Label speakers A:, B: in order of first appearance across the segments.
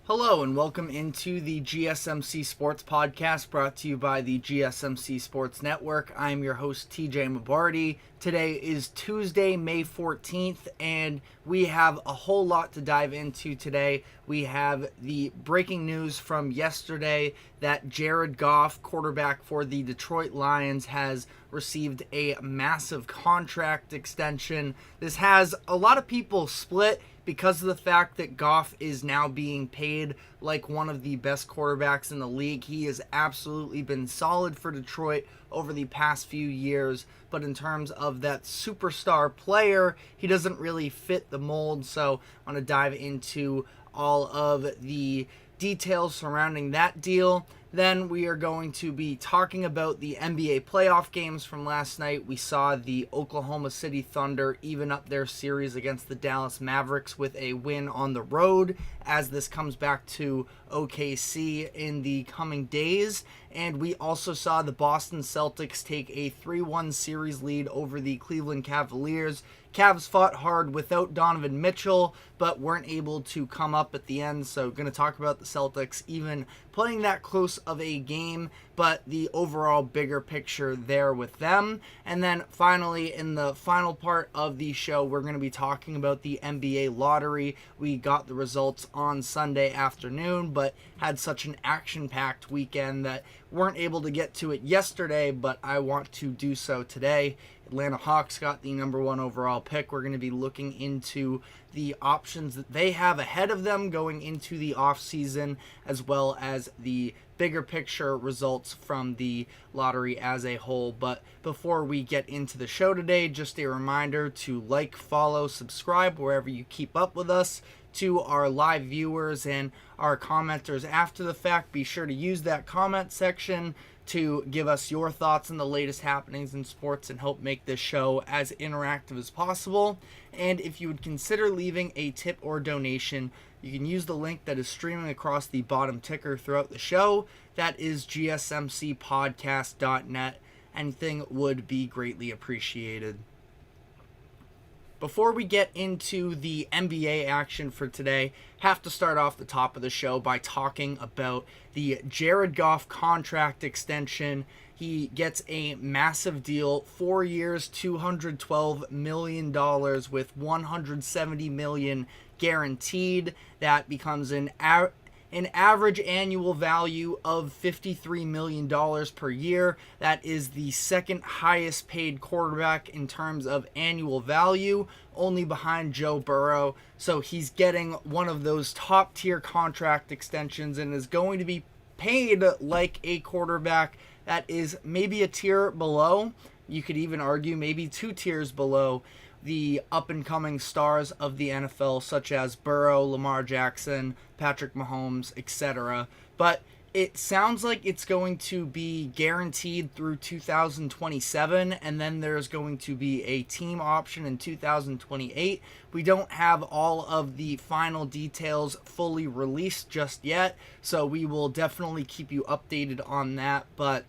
A: Hello and welcome into the GSMC Sports Podcast brought to you by the GSMC Sports Network. I'm your host TJ Mabardi. Today is Tuesday, May 14th, and we have a whole lot to dive into today. We have the breaking news from yesterday that Jared Goff, quarterback for the Detroit Lions, has received a massive contract extension. This has a lot of people split because of the fact that Goff is now being paid like one of the best quarterbacks in the league. He has absolutely been solid for Detroit over the past few years, but in terms of that superstar player, he doesn't really fit the mold. So I want to dive into all of the details surrounding that deal. Then we are going to be talking about the NBA playoff games from last night. We saw the Oklahoma City Thunder even up their series against the Dallas Mavericks with a win on the road as this comes back to OKC in the coming days. And we also saw the Boston Celtics take a 3-1 series lead over the Cleveland Cavaliers. Cavs fought hard without Donovan Mitchell, but weren't able to come up at the end. So going to talk about the Celtics even playing that close of a game, but the overall bigger picture there with them. And then finally, in the final part of the show, we're going to be talking about the NBA lottery. We got the results on Sunday afternoon, but had such an action-packed weekend that weren't able to get to it yesterday, but I want to do so today. Atlanta Hawks got the number one overall pick. We're going to be looking into the options that they have ahead of them going into the offseason, as well as the bigger picture results from the lottery as a whole. But before we get into the show today, just a reminder to like, follow, subscribe wherever you keep up with us. To our live viewers and our commenters after the fact, be sure to use that comment section to give us your thoughts on the latest happenings in sports and help make this show as interactive as possible. And if you would consider leaving a tip or donation, you can use the link that is streaming across the bottom ticker throughout the show. That is gsmcpodcast.net. Anything would be greatly appreciated. Before we get into the NBA action for today, have to start off the top of the show by talking about the Jared Goff contract extension. He gets a massive deal, 4 years, $212 million with $170 million guaranteed. That becomes an average annual value of $53 million per year. That is the second highest paid quarterback in terms of annual value, only behind Joe Burrow. So he's getting one of those top tier contract extensions and is going to be paid like a quarterback that is maybe a tier below. You could even argue maybe 2 tiers below the up-and-coming stars of the NFL, such as Burrow, Lamar Jackson, Patrick Mahomes, etc. But it sounds like it's going to be guaranteed through 2027, and then there's going to be a team option in 2028. We don't have all of the final details fully released just yet, so we will definitely keep you updated on that. But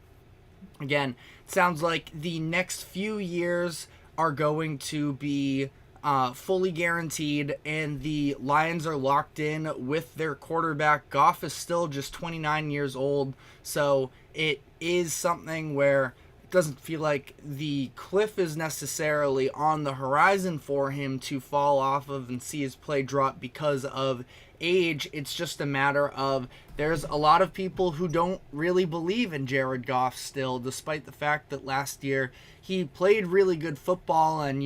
A: again, it sounds like the next few years are going to be fully guaranteed, and the Lions are locked in with their quarterback. Goff is still just 29 years old, so it is something where it doesn't feel like the cliff is necessarily on the horizon for him to fall off of and see his play drop because of age. It's just a matter of there's a lot of people who don't really believe in Jared Goff still, despite the fact that last year he played really good football. And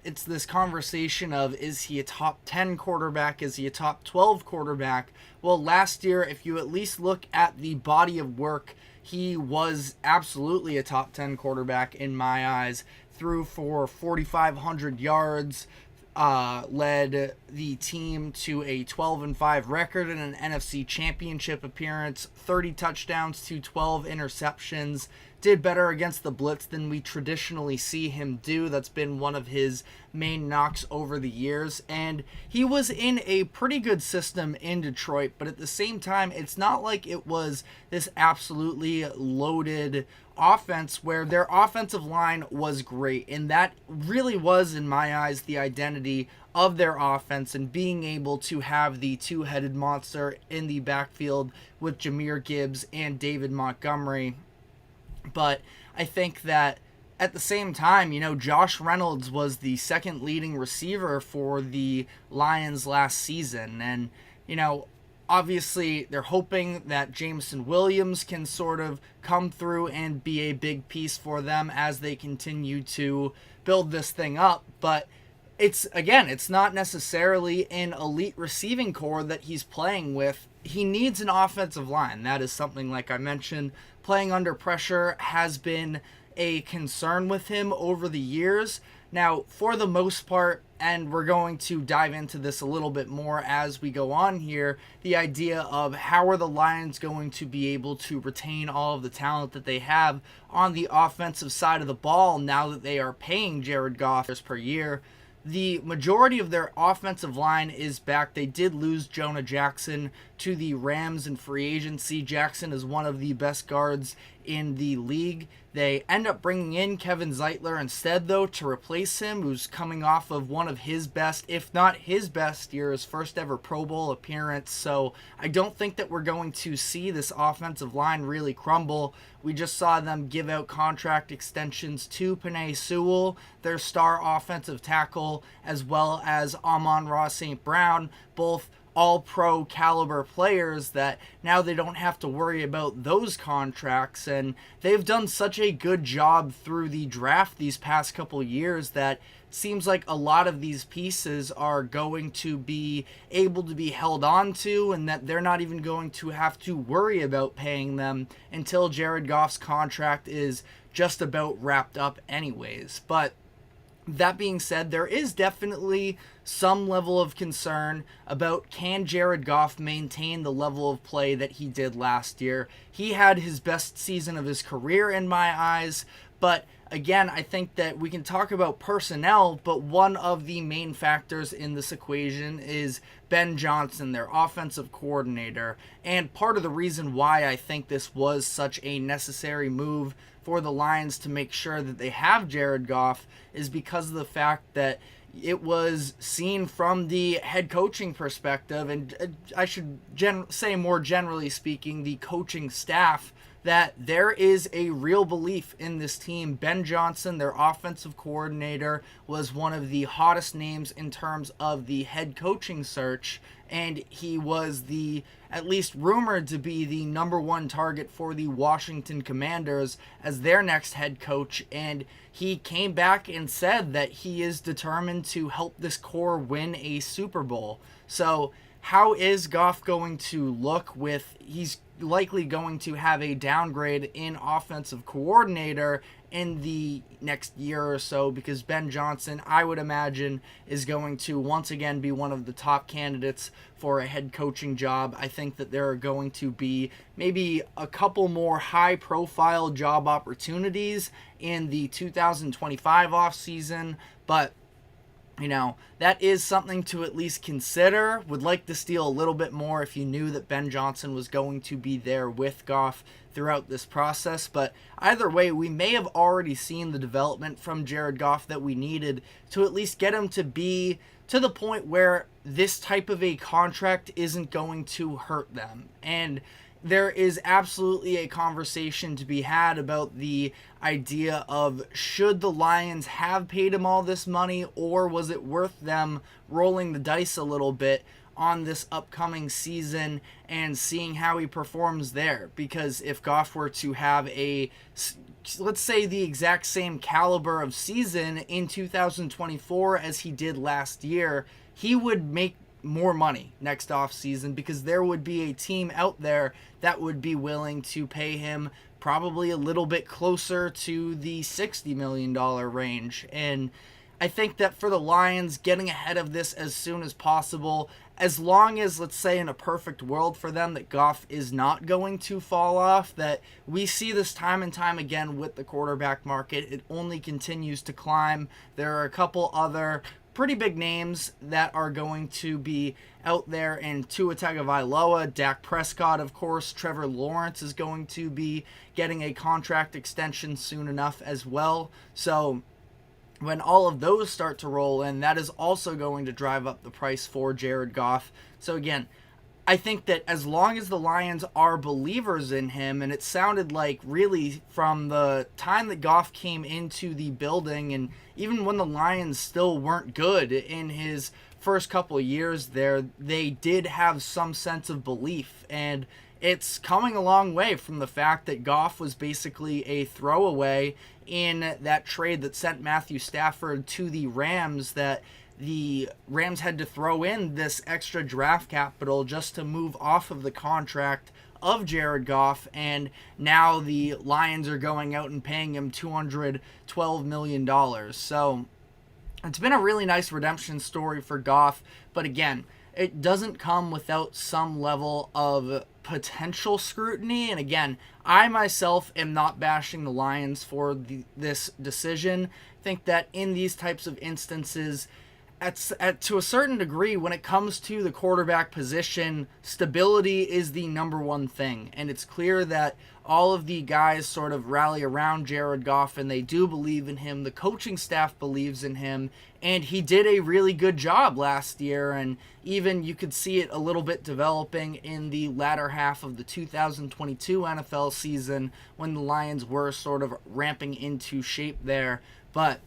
A: it's this conversation of, is he a top 10 quarterback? Is he a top 12 quarterback? Well, last year, if you at least look at the body of work, he was absolutely a top 10 quarterback in my eyes. Threw for 4,500 yards, led the team to a 12-5 record in an NFC Championship appearance, 30 touchdowns to 12 interceptions, did better against the blitz than we traditionally see him do. That's been one of his main knocks over the years. And he was in a pretty good system in Detroit, but at the same time, it's not like it was this absolutely loaded offense where their offensive line was great. And that really was, in my eyes, the identity of their offense and being able to have the two-headed monster in the backfield with Jahmyr Gibbs and David Montgomery. But I think that at the same time, Josh Reynolds was the second leading receiver for the Lions last season. And, obviously they're hoping that Jameson Williams can sort of come through and be a big piece for them as they continue to build this thing up. But it's not necessarily an elite receiving core that he's playing with. He needs an offensive line. That is something, like I mentioned, playing under pressure has been a concern with him over the years. Now, for the most part, and we're going to dive into this a little bit more as we go on here, the idea of how are the Lions going to be able to retain all of the talent that they have on the offensive side of the ball now that they are paying Jared Goff per year. The majority of their offensive line is back. They did lose Jonah Jackson to the Rams in free agency. Jackson is one of the best guards in the league. They end up bringing in Kevin Zeitler instead, though, to replace him, who's coming off of one of his best, if not his best year, his first ever Pro Bowl appearance. So I don't think that we're going to see this offensive line really crumble. We just saw them give out contract extensions to Penei Sewell, their star offensive tackle, as well as Amon-Ra St. Brown, both all-pro caliber players that now they don't have to worry about those contracts. And they've done such a good job through the draft these past couple years that it seems like a lot of these pieces are going to be able to be held on to, and that they're not even going to have to worry about paying them until Jared Goff's contract is just about wrapped up anyways. But that being said, there is definitely some level of concern about can Jared Goff maintain the level of play that he did last year. He had his best season of his career in my eyes, but again, I think that we can talk about personnel, but one of the main factors in this equation is Ben Johnson, their offensive coordinator. And part of the reason why I think this was such a necessary move for the Lions to make sure that they have Jared Goff is because of the fact that it was seen from the head coaching perspective, and I should say more generally speaking, the coaching staff, that there is a real belief in this team. Ben Johnson, their offensive coordinator, was one of the hottest names in terms of the head coaching search, and he was at least rumored to be the number one target for the Washington Commanders as their next head coach. And he came back and said that he is determined to help this core win a Super Bowl. So how is Goff going to look with, he's likely going to have a downgrade in offensive coordinator in the next year or so, because Ben Johnson, I would imagine, is going to once again be one of the top candidates for a head coaching job. I think that there are going to be maybe a couple more high-profile job opportunities in the 2025 offseason, but that is something to at least consider. Would like to steal a little bit more if you knew that Ben Johnson was going to be there with Goff throughout this process. But either way, we may have already seen the development from Jared Goff that we needed to at least get him to be to the point where this type of a contract isn't going to hurt them. And there is absolutely a conversation to be had about the idea of should the Lions have paid him all this money, or was it worth them rolling the dice a little bit on this upcoming season and seeing how he performs there? Because if Goff were to have let's say the exact same caliber of season in 2024 as he did last year, he would make more money next offseason, because there would be a team out there that would be willing to pay him probably a little bit closer to the $60 million range. And I think that for the Lions, getting ahead of this as soon as possible, as long as, let's say in a perfect world for them, that Goff is not going to fall off, that we see this time and time again with the quarterback market, it only continues to climb. There are a couple other pretty big names that are going to be out there, and Tua Tagovailoa, Dak Prescott, of course, Trevor Lawrence is going to be getting a contract extension soon enough as well. So when all of those start to roll in, that is also going to drive up the price for Jared Goff. So again, I think that as long as the Lions are believers in him, and it sounded like really from the time that Goff came into the building, and even when the Lions still weren't good in his first couple of years there, they did have some sense of belief. And it's coming a long way from the fact that Goff was basically a throwaway in that trade that sent Matthew Stafford to the Rams, that the Rams had to throw in this extra draft capital just to move off of the contract of Jared Goff, and now the Lions are going out and paying him $212 million. So it's been a really nice redemption story for Goff, but again, it doesn't come without some level of potential scrutiny. And again, I myself am not bashing the Lions for this decision. I think that in these types of instances, to a certain degree, when it comes to the quarterback position, stability is the number one thing. And it's clear that all of the guys sort of rally around Jared Goff, and they do believe in him. The coaching staff believes in him, and he did a really good job last year. And even you could see it a little bit developing in the latter half of the 2022 NFL season when the Lions were sort of ramping into shape there. But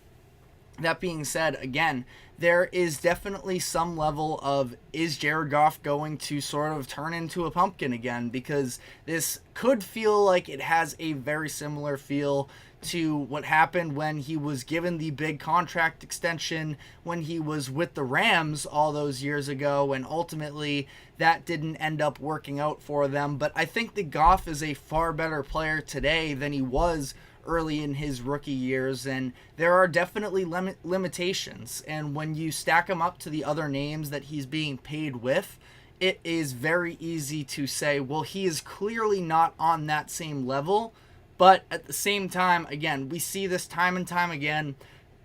A: that being said, again, there is definitely some level of, is Jared Goff going to sort of turn into a pumpkin again? Because this could feel like it has a very similar feel to what happened when he was given the big contract extension when he was with the Rams all those years ago, and ultimately that didn't end up working out for them. But I think that Goff is a far better player today than he was early in his rookie years, and there are definitely limitations. And when you stack him up to the other names that he's being paid with, it is very easy to say, well, he is clearly not on that same level. But at the same time, again, we see this time and time again,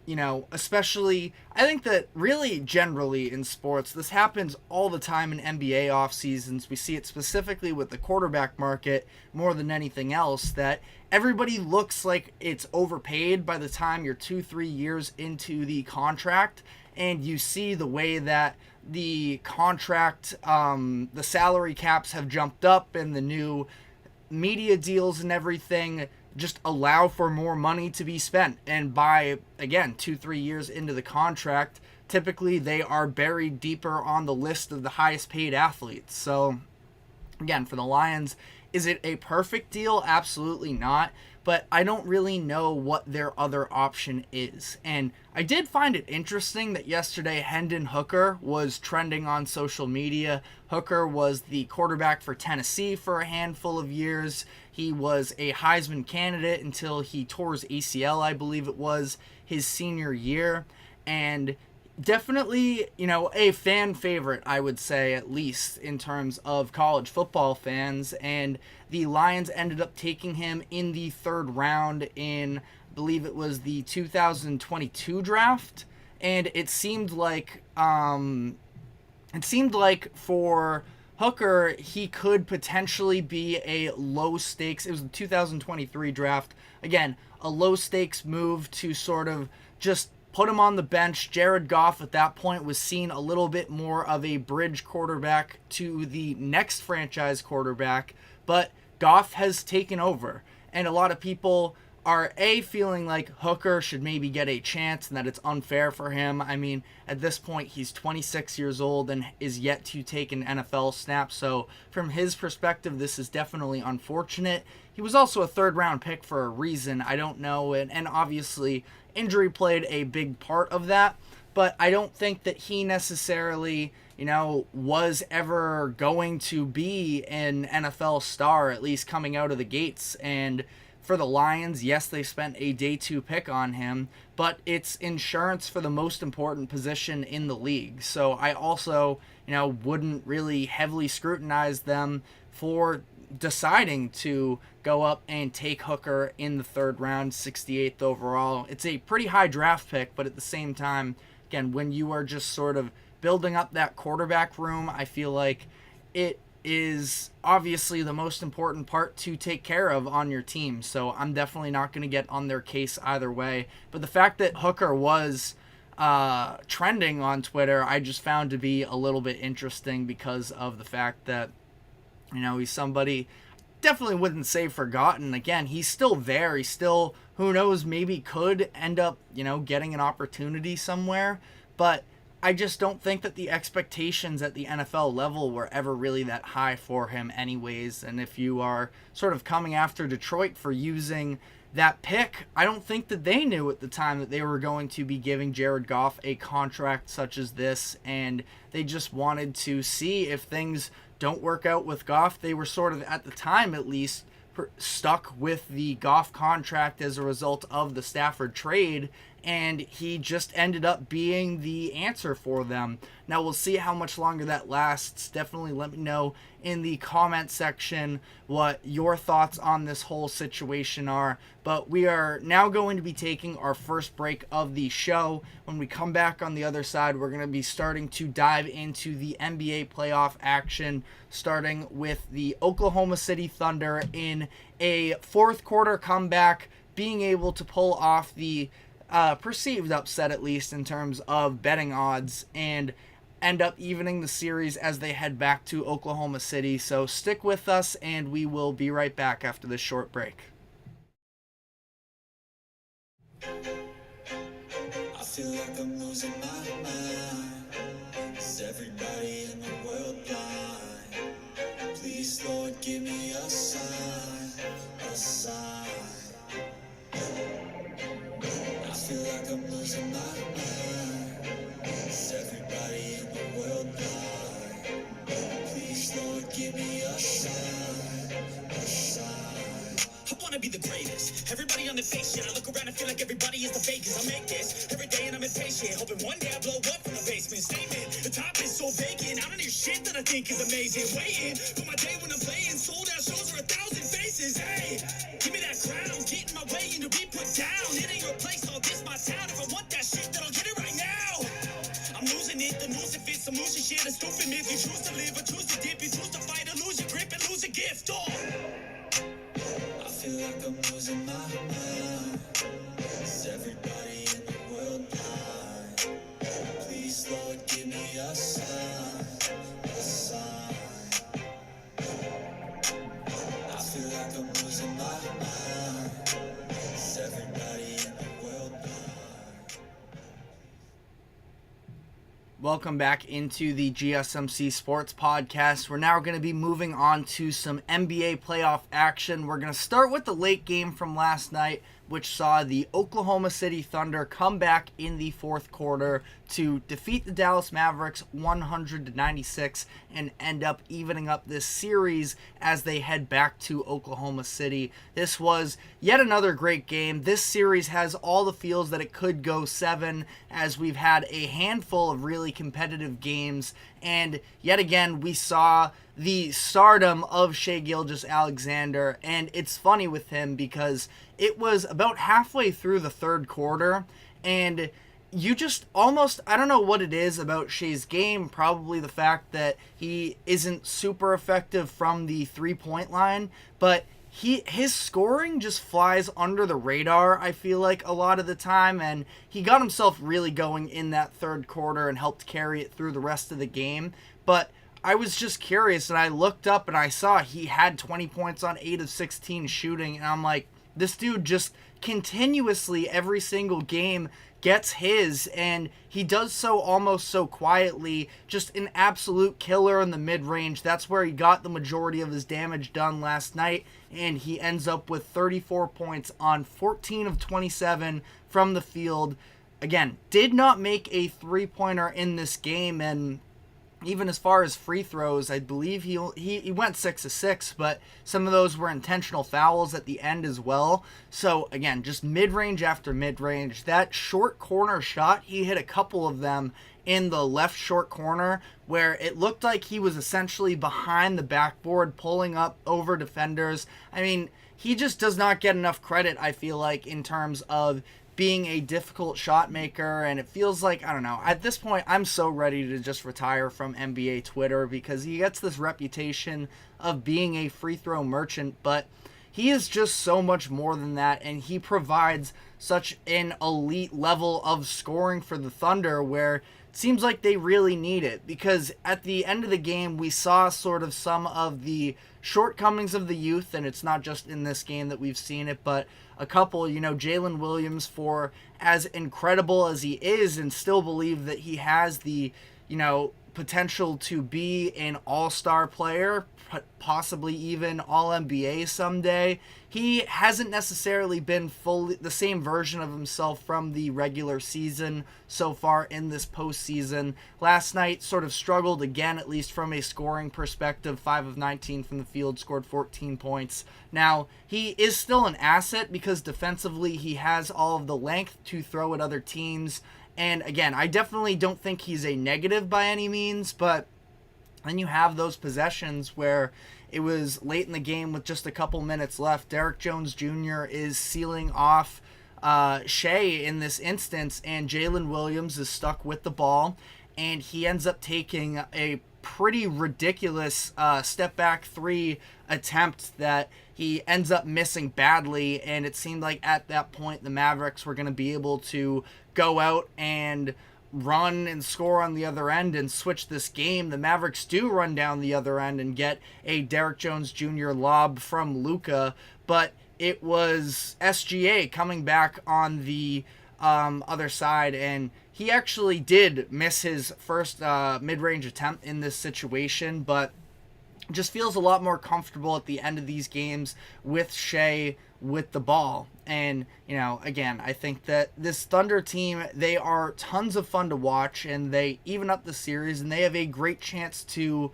A: you know, especially, I think that really generally in sports, this happens all the time in NBA off seasons. We see it specifically with the quarterback market more than anything else, that everybody looks like it's overpaid by the time you're 2-3 years into the contract, and you see the way that the contract, the salary caps have jumped up, and the new media deals and everything just allow for more money to be spent. And by, again, 2-3 years into the contract, typically they are buried deeper on the list of the highest paid athletes. So again, for the Lions, is it a perfect deal? Absolutely not. But I don't really know what their other option is. And I did find it interesting that yesterday Hendon Hooker was trending on social media. Hooker was the quarterback for Tennessee for a handful of years. He was a Heisman candidate until he tore his ACL, I believe it was, his senior year. And definitely, you know, a fan favorite, I would say, at least in terms of college football fans. And the Lions ended up taking him in the third round in, I believe it was the 2022 draft. And it seemed like for Hooker, he could potentially be a low stakes. It was the 2023 draft. Again, a low stakes move to sort of just put him on the bench. Jared Goff at that point was seen a little bit more of a bridge quarterback to the next franchise quarterback, but Goff has taken over. And a lot of people are feeling like Hooker should maybe get a chance and that it's unfair for him. I mean, at this point, he's 26 years old and is yet to take an NFL snap. So from his perspective, this is definitely unfortunate. He was also a third-round pick for a reason. I don't know. And obviously, injury played a big part of that. But I don't think that he necessarily, you know, was ever going to be an NFL star, at least coming out of the gates. And for the Lions, yes, they spent a day 2 pick on him, but it's insurance for the most important position in the league. So I also, you know, wouldn't really heavily scrutinize them for deciding to go up and take Hooker in the third round, 68th overall. It's a pretty high draft pick, but at the same time, again, when you are just sort of building up that quarterback room, I feel like it is obviously the most important part to take care of on your team. So I'm definitely not going to get on their case either way. But the fact that Hooker was trending on Twitter, I just found to be a little bit interesting because of the fact that, he's somebody definitely wouldn't say forgotten. Again, he's still there. He's still, who knows, maybe could end up, getting an opportunity somewhere. But I just don't think that the expectations at the NFL level were ever really that high for him anyways. And if you are sort of coming after Detroit for using that pick, I don't think that they knew at the time that they were going to be giving Jared Goff a contract such as this. And they just wanted to see if things don't work out with Goff. They were sort of, at the time at least, stuck with the Goff contract as a result of the Stafford trade, and he just ended up being the answer for them. Now we'll see how much longer that lasts. Definitely let me know in the comment section what your thoughts on this whole situation are. But we are now going to be taking our first break of the show. When we come back on the other side, we're going to be starting to dive into the NBA playoff action, starting with the Oklahoma City Thunder in a fourth quarter comeback, being able to pull off the perceived upset, at least in terms of betting odds, and end up evening the series as they head back to Oklahoma City. So stick with us, and we will be right back after this short break.
B: I feel like I'm losing my mind. Is everybody in the world blind? Please, Lord, give me a sign, a sign. I feel like I'm losing my mind. Is everybody in the world blind? Please, Lord, give me a sign, a sign. I wanna be the greatest. Everybody on the face shit. I look around and feel like everybody is the fakest. I make this every day and I'm impatient, hoping one day I blow up from the basement. Statement, the top is so vacant. I don't hear shit that I think is amazing. Waiting for my day when I'm playing. Sold out shows for 1,000 faces. Hey, give me that crown. Get in my way and to be put down. It ain't your place, all this my town. If I want that shit, then I'll get it right now. I'm losing it, the news if it's some losing shit. A stupid myth. You choose to live or choose to dip. You choose to fight or lose your grip and lose a gift. Oh. I feel like I'm losing my mind. Is everybody in the world blind? Please, Lord, give me a sign, a sign. I feel like I'm losing my mind. Is everybody in the world blind?
A: Welcome back into the GSMC Sports Podcast. We're now going to be moving on to some NBA playoff action. We're going to start with the late game from last night, which saw the Oklahoma City Thunder come back in the fourth quarter to defeat the Dallas Mavericks 100-96 and end up evening up this series as they head back to Oklahoma City. This was yet another great game. This series has all the feels that it could go 7, as we've had a handful of really competitive games, and yet again we saw the stardom of Shai Gilgeous-Alexander. And it's funny with him because it was about halfway through the third quarter, and you just almost, I don't know what it is about Shai's game, probably the fact that he isn't super effective from the three-point line, but his scoring just flies under the radar, I feel like, a lot of the time, and he got himself really going in that third quarter and helped carry it through the rest of the game. But I was just curious, and I looked up and I saw he had 20 points on 8 of 16 shooting, and I'm like, this dude just continuously every single game gets his, and he does so almost so quietly. Just an absolute killer in the mid-range. That's where he got the majority of his damage done last night, and he ends up with 34 points on 14 of 27 from the field. Again, did not make a three-pointer in this game, and even as far as free throws, I believe he went 6 of 6, but some of those were intentional fouls at the end as well. So again, just mid-range after mid-range. That short corner shot, he hit a couple of them in the left short corner where it looked like he was essentially behind the backboard pulling up over defenders. I mean, he just does not get enough credit, I feel like, in terms of being a difficult shot maker, and it feels like, I don't know, at this point I'm so ready to just retire from NBA Twitter because he gets this reputation of being a free throw merchant, but he is just so much more than that, and he provides such an elite level of scoring for the Thunder where it seems like they really need it, because at the end of the game we saw sort of some of the shortcomings of the youth, and it's not just in this game that we've seen it, but a couple, Jalen Williams, for as incredible as he is and still believe that he has the, potential to be an all-star player, possibly even all-NBA someday. He hasn't necessarily been fully the same version of himself from the regular season so far in this postseason. Last night sort of struggled again, at least from a scoring perspective. 5 of 19 from the field, scored 14 points. Now, he is still an asset because defensively he has all of the length to throw at other teams. And again, I definitely don't think he's a negative by any means, but then you have those possessions where it was late in the game with just a couple minutes left. Derrick Jones Jr. is sealing off Shea in this instance, and Jalen Williams is stuck with the ball, and he ends up taking a pretty ridiculous step back three attempt that he ends up missing badly, and it seemed like at that point the Mavericks were going to be able to go out and run and score on the other end and switch this game. The Mavericks do run down the other end and get a Derrick Jones Jr. lob from Luka, but it was SGA coming back on the other side, and he actually did miss his first mid-range attempt in this situation, but just feels a lot more comfortable at the end of these games with Shea with the ball. And, again, I think that this Thunder team, they are tons of fun to watch, and they even up the series, and they have a great chance to,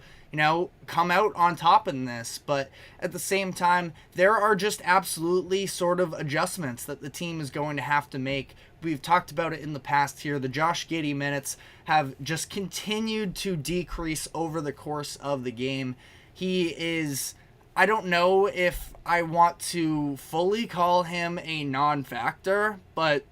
A: come out on top in this. But at the same time, there are just absolutely sort of adjustments that the team is going to have to make. We've talked about it in the past here. The Josh Giddey minutes have just continued to decrease over the course of the game. He is, I don't know if I want to fully call him a non-factor, but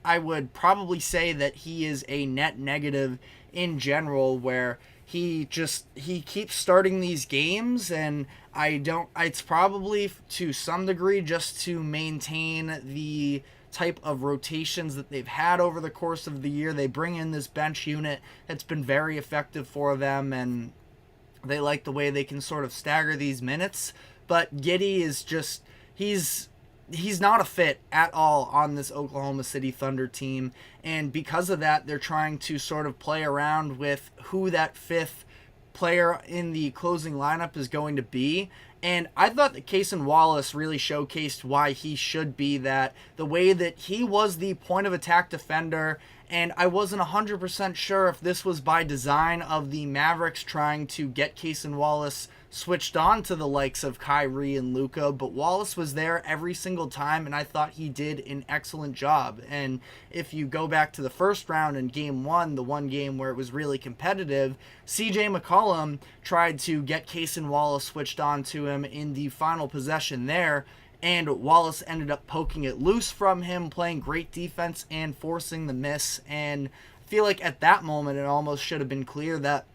A: I would probably say that he is a net negative in general, where he keeps starting these games, and it's probably to some degree just to maintain the type of rotations that they've had over the course of the year. They bring in this bench unit that's been very effective for them, and they like the way they can sort of stagger these minutes. But Giddey is just, he's not a fit at all on this Oklahoma City Thunder team. And because of that, they're trying to sort of play around with who that fifth player in the closing lineup is going to be. And I thought that Cason Wallace really showcased why he should be that. The way that he was the point of attack defender, and I wasn't 100% sure if this was by design of the Mavericks trying to get Cason Wallace switched on to the likes of Kyrie and Luka, but Wallace was there every single time, and I thought he did an excellent job. And if you go back to the first round in game one, the one game where it was really competitive, CJ McCollum tried to get Cason Wallace switched on to him in the final possession there, and Wallace ended up poking it loose from him, playing great defense and forcing the miss. And I feel like at that moment it almost should have been clear that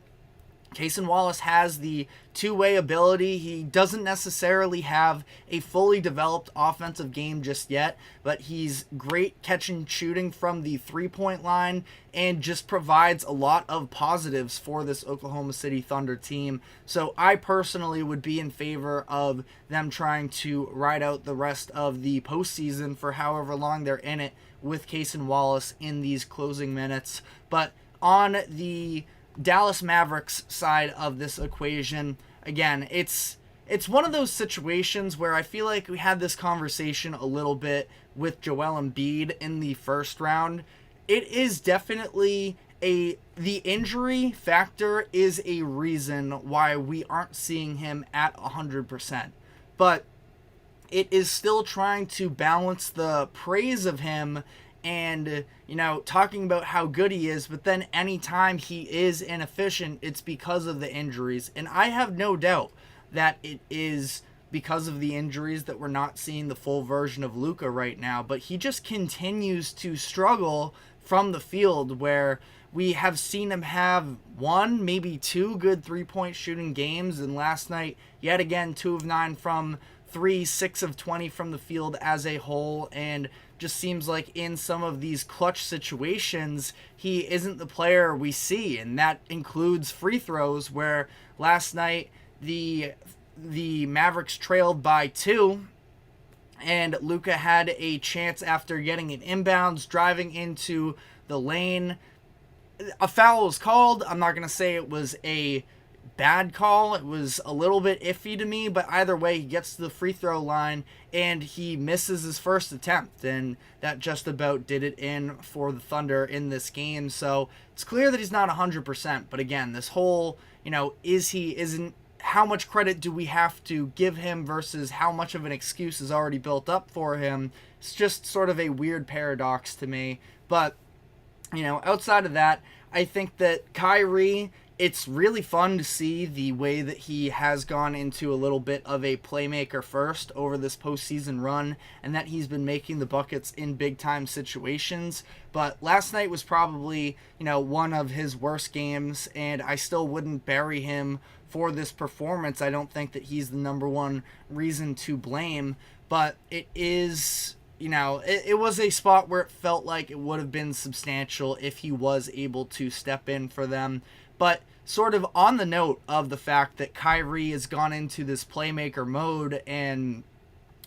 A: Cason Wallace has the two-way ability. He doesn't necessarily have a fully developed offensive game just yet, but he's great catching shooting from the three-point line and just provides a lot of positives for this Oklahoma City Thunder team. So I personally would be in favor of them trying to ride out the rest of the postseason for however long they're in it with Cason Wallace in these closing minutes. But on the Dallas Mavericks side of this equation, again, it's one of those situations where I feel like we had this conversation a little bit with Joel Embiid in the first round. It is definitely the injury factor is a reason why we aren't seeing him at 100%. But it is still trying to balance the praise of him and, talking about how good he is, but then anytime he is inefficient, it's because of the injuries. And I have no doubt that it is because of the injuries that we're not seeing the full version of Luka right now, but he just continues to struggle from the field, where we have seen him have one, maybe two good three-point shooting games, and last night, yet again, 2 of 9 from 3, 6 of 20 from the field as a whole, and just seems like in some of these clutch situations, he isn't the player we see, and that includes free throws, where last night the Mavericks trailed by 2, and Luka had a chance after getting an inbounds, driving into the lane. A foul was called. I'm not going to say it was a bad call. It was a little bit iffy to me, but either way, he gets to the free throw line and he misses his first attempt, and that just about did it in for the Thunder in this game. So it's clear that he's not 100%, but again, this whole, isn't, how much credit do we have to give him versus how much of an excuse is already built up for him? It's just sort of a weird paradox to me. But, outside of that, I think that Kyrie, it's really fun to see the way that he has gone into a little bit of a playmaker first over this postseason run, and that he's been making the buckets in big-time situations. But last night was probably, one of his worst games, and I still wouldn't bury him for this performance. I don't think that he's the number one reason to blame, but it is, it was a spot where it felt like it would have been substantial if he was able to step in for them. But sort of on the note of the fact that Kyrie has gone into this playmaker mode and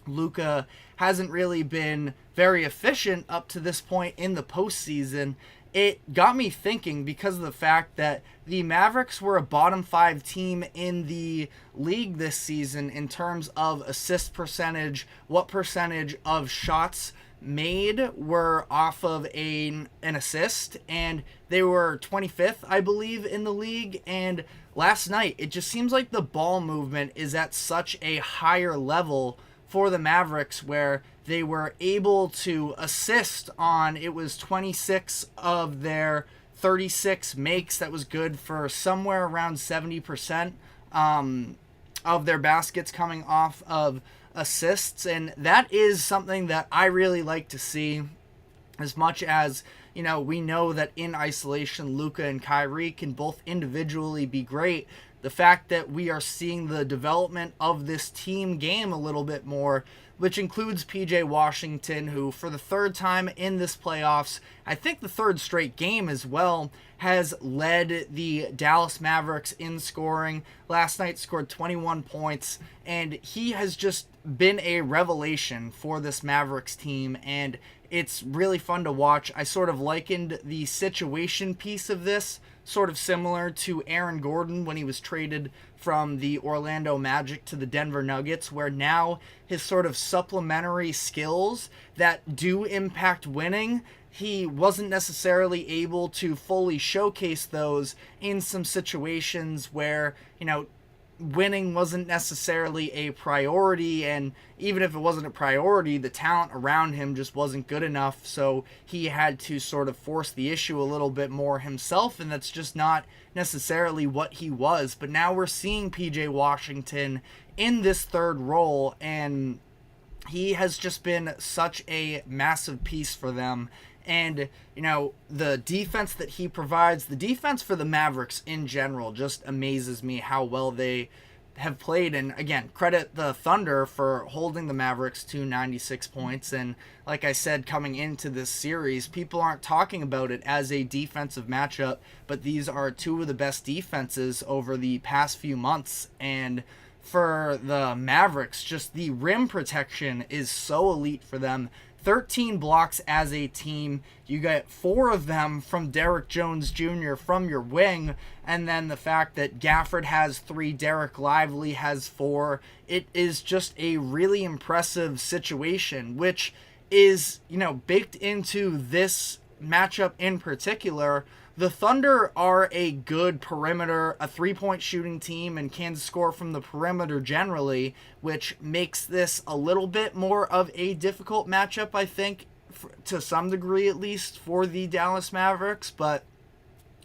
A: Luka hasn't really been very efficient up to this point in the postseason, it got me thinking, because of the fact that the Mavericks were a bottom 5 team in the league this season in terms of assist percentage, what percentage of shots made were off of an assist, and they were 25th, I believe, in the league. And last night, it just seems like the ball movement is at such a higher level for the Mavericks, where they were able to assist on, it was 26 of their 36 makes. That was good for somewhere around 70% of their baskets coming off of assists, and that is something that I really like to see. As much as, we know that in isolation, Luka and Kyrie can both individually be great, the fact that we are seeing the development of this team game a little bit more, which includes PJ Washington, who for the third time in this playoffs, I think the third straight game as well, has led the Dallas Mavericks in scoring. Last night scored 21 points, and he has just been a revelation for this Mavericks team, and it's really fun to watch. I sort of likened the situation piece of this sort of similar to Aaron Gordon when he was traded from the Orlando Magic to the Denver Nuggets, where now his sort of supplementary skills that do impact winning, he wasn't necessarily able to fully showcase those in some situations where, winning wasn't necessarily a priority, and even if it wasn't a priority, the talent around him just wasn't good enough, so he had to sort of force the issue a little bit more himself, and that's just not necessarily what he was. But now we're seeing PJ Washington in this third role, and he has just been such a massive piece for them. And, the defense that he provides, the defense for the Mavericks in general, just amazes me how well they have played. And again, credit the Thunder for holding the Mavericks to 96 points. And like I said, coming into this series, people aren't talking about it as a defensive matchup, but these are two of the best defenses over the past few months. And for the Mavericks, just the rim protection is so elite for them. 13 blocks as a team. You get 4 of them from Derrick Jones Jr. from your wing, and then the fact that Gafford has 3, Derek Lively has 4. It is just a really impressive situation, which is, baked into this matchup in particular. The Thunder are a good perimeter, a 3-point shooting team, and can score from the perimeter generally, which makes this a little bit more of a difficult matchup, I think, to some degree at least, for the Dallas Mavericks. But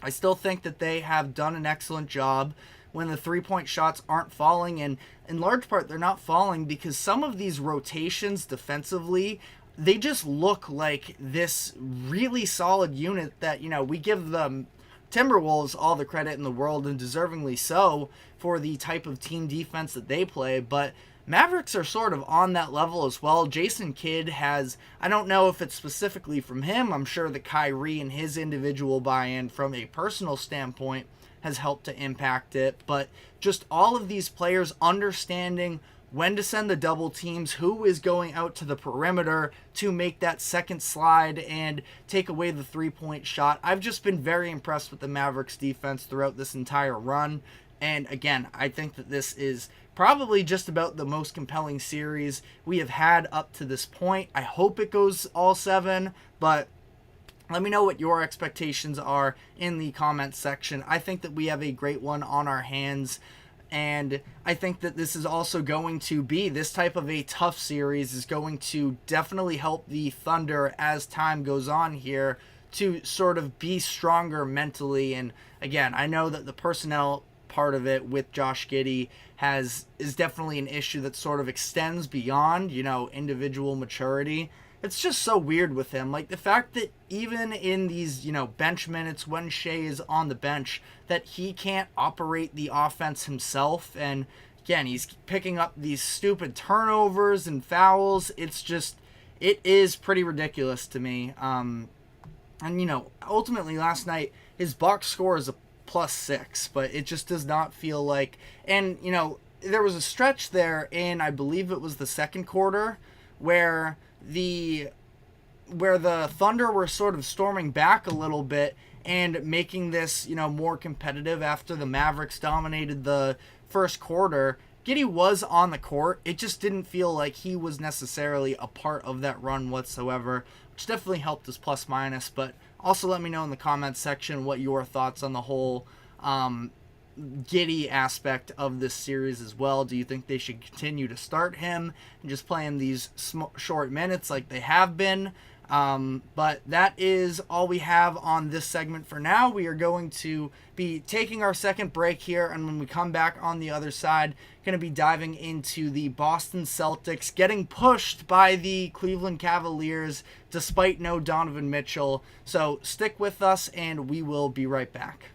A: I still think that they have done an excellent job when the three-point shots aren't falling. And in large part, they're not falling because some of these rotations defensively, they just look like this really solid unit that, we give the Timberwolves all the credit in the world, and deservingly so, for the type of team defense that they play. But Mavericks are sort of on that level as well. Jason Kidd has, I don't know if it's specifically from him, I'm sure that Kyrie and his individual buy-in from a personal standpoint has helped to impact it, but just all of these players understanding when to send the double teams, who is going out to the perimeter to make that second slide and take away the three-point shot. I've just been very impressed with the Mavericks defense throughout this entire run. And again, I think that this is probably just about the most compelling series we have had up to this point. I hope it goes all 7, but let me know what your expectations are in the comments section. I think that we have a great one on our hands, and I think that this is also going to be, this type of a tough series is going to definitely help the Thunder as time goes on here to sort of be stronger mentally. And again, I know that the personnel part of it with Josh Giddey is definitely an issue that sort of extends beyond, individual maturity. It's just so weird with him. Like the fact that even in these, bench minutes when Shea is on the bench, that he can't operate the offense himself. And again, he's picking up these stupid turnovers and fouls. It is pretty ridiculous to me. And, ultimately last night, his box score is a +6, but it just does not feel like, and there was a stretch there in, I believe it was the second quarter, where the Thunder were sort of storming back a little bit and making this, more competitive after the Mavericks dominated the first quarter. Giddey was on the court. It just didn't feel like he was necessarily a part of that run whatsoever, which definitely helped his plus-minus. But also let me know in the comments section what your thoughts on the whole Giddey aspect of this series as well. Do you think they should continue to start him and just play him these short minutes like they have been? But that is all we have on this segment for now. We are going to be taking our second break here, and when we come back on the other side, going to be diving into the Boston Celtics getting pushed by the Cleveland Cavaliers despite no Donovan Mitchell. So stick with us and we will be right back.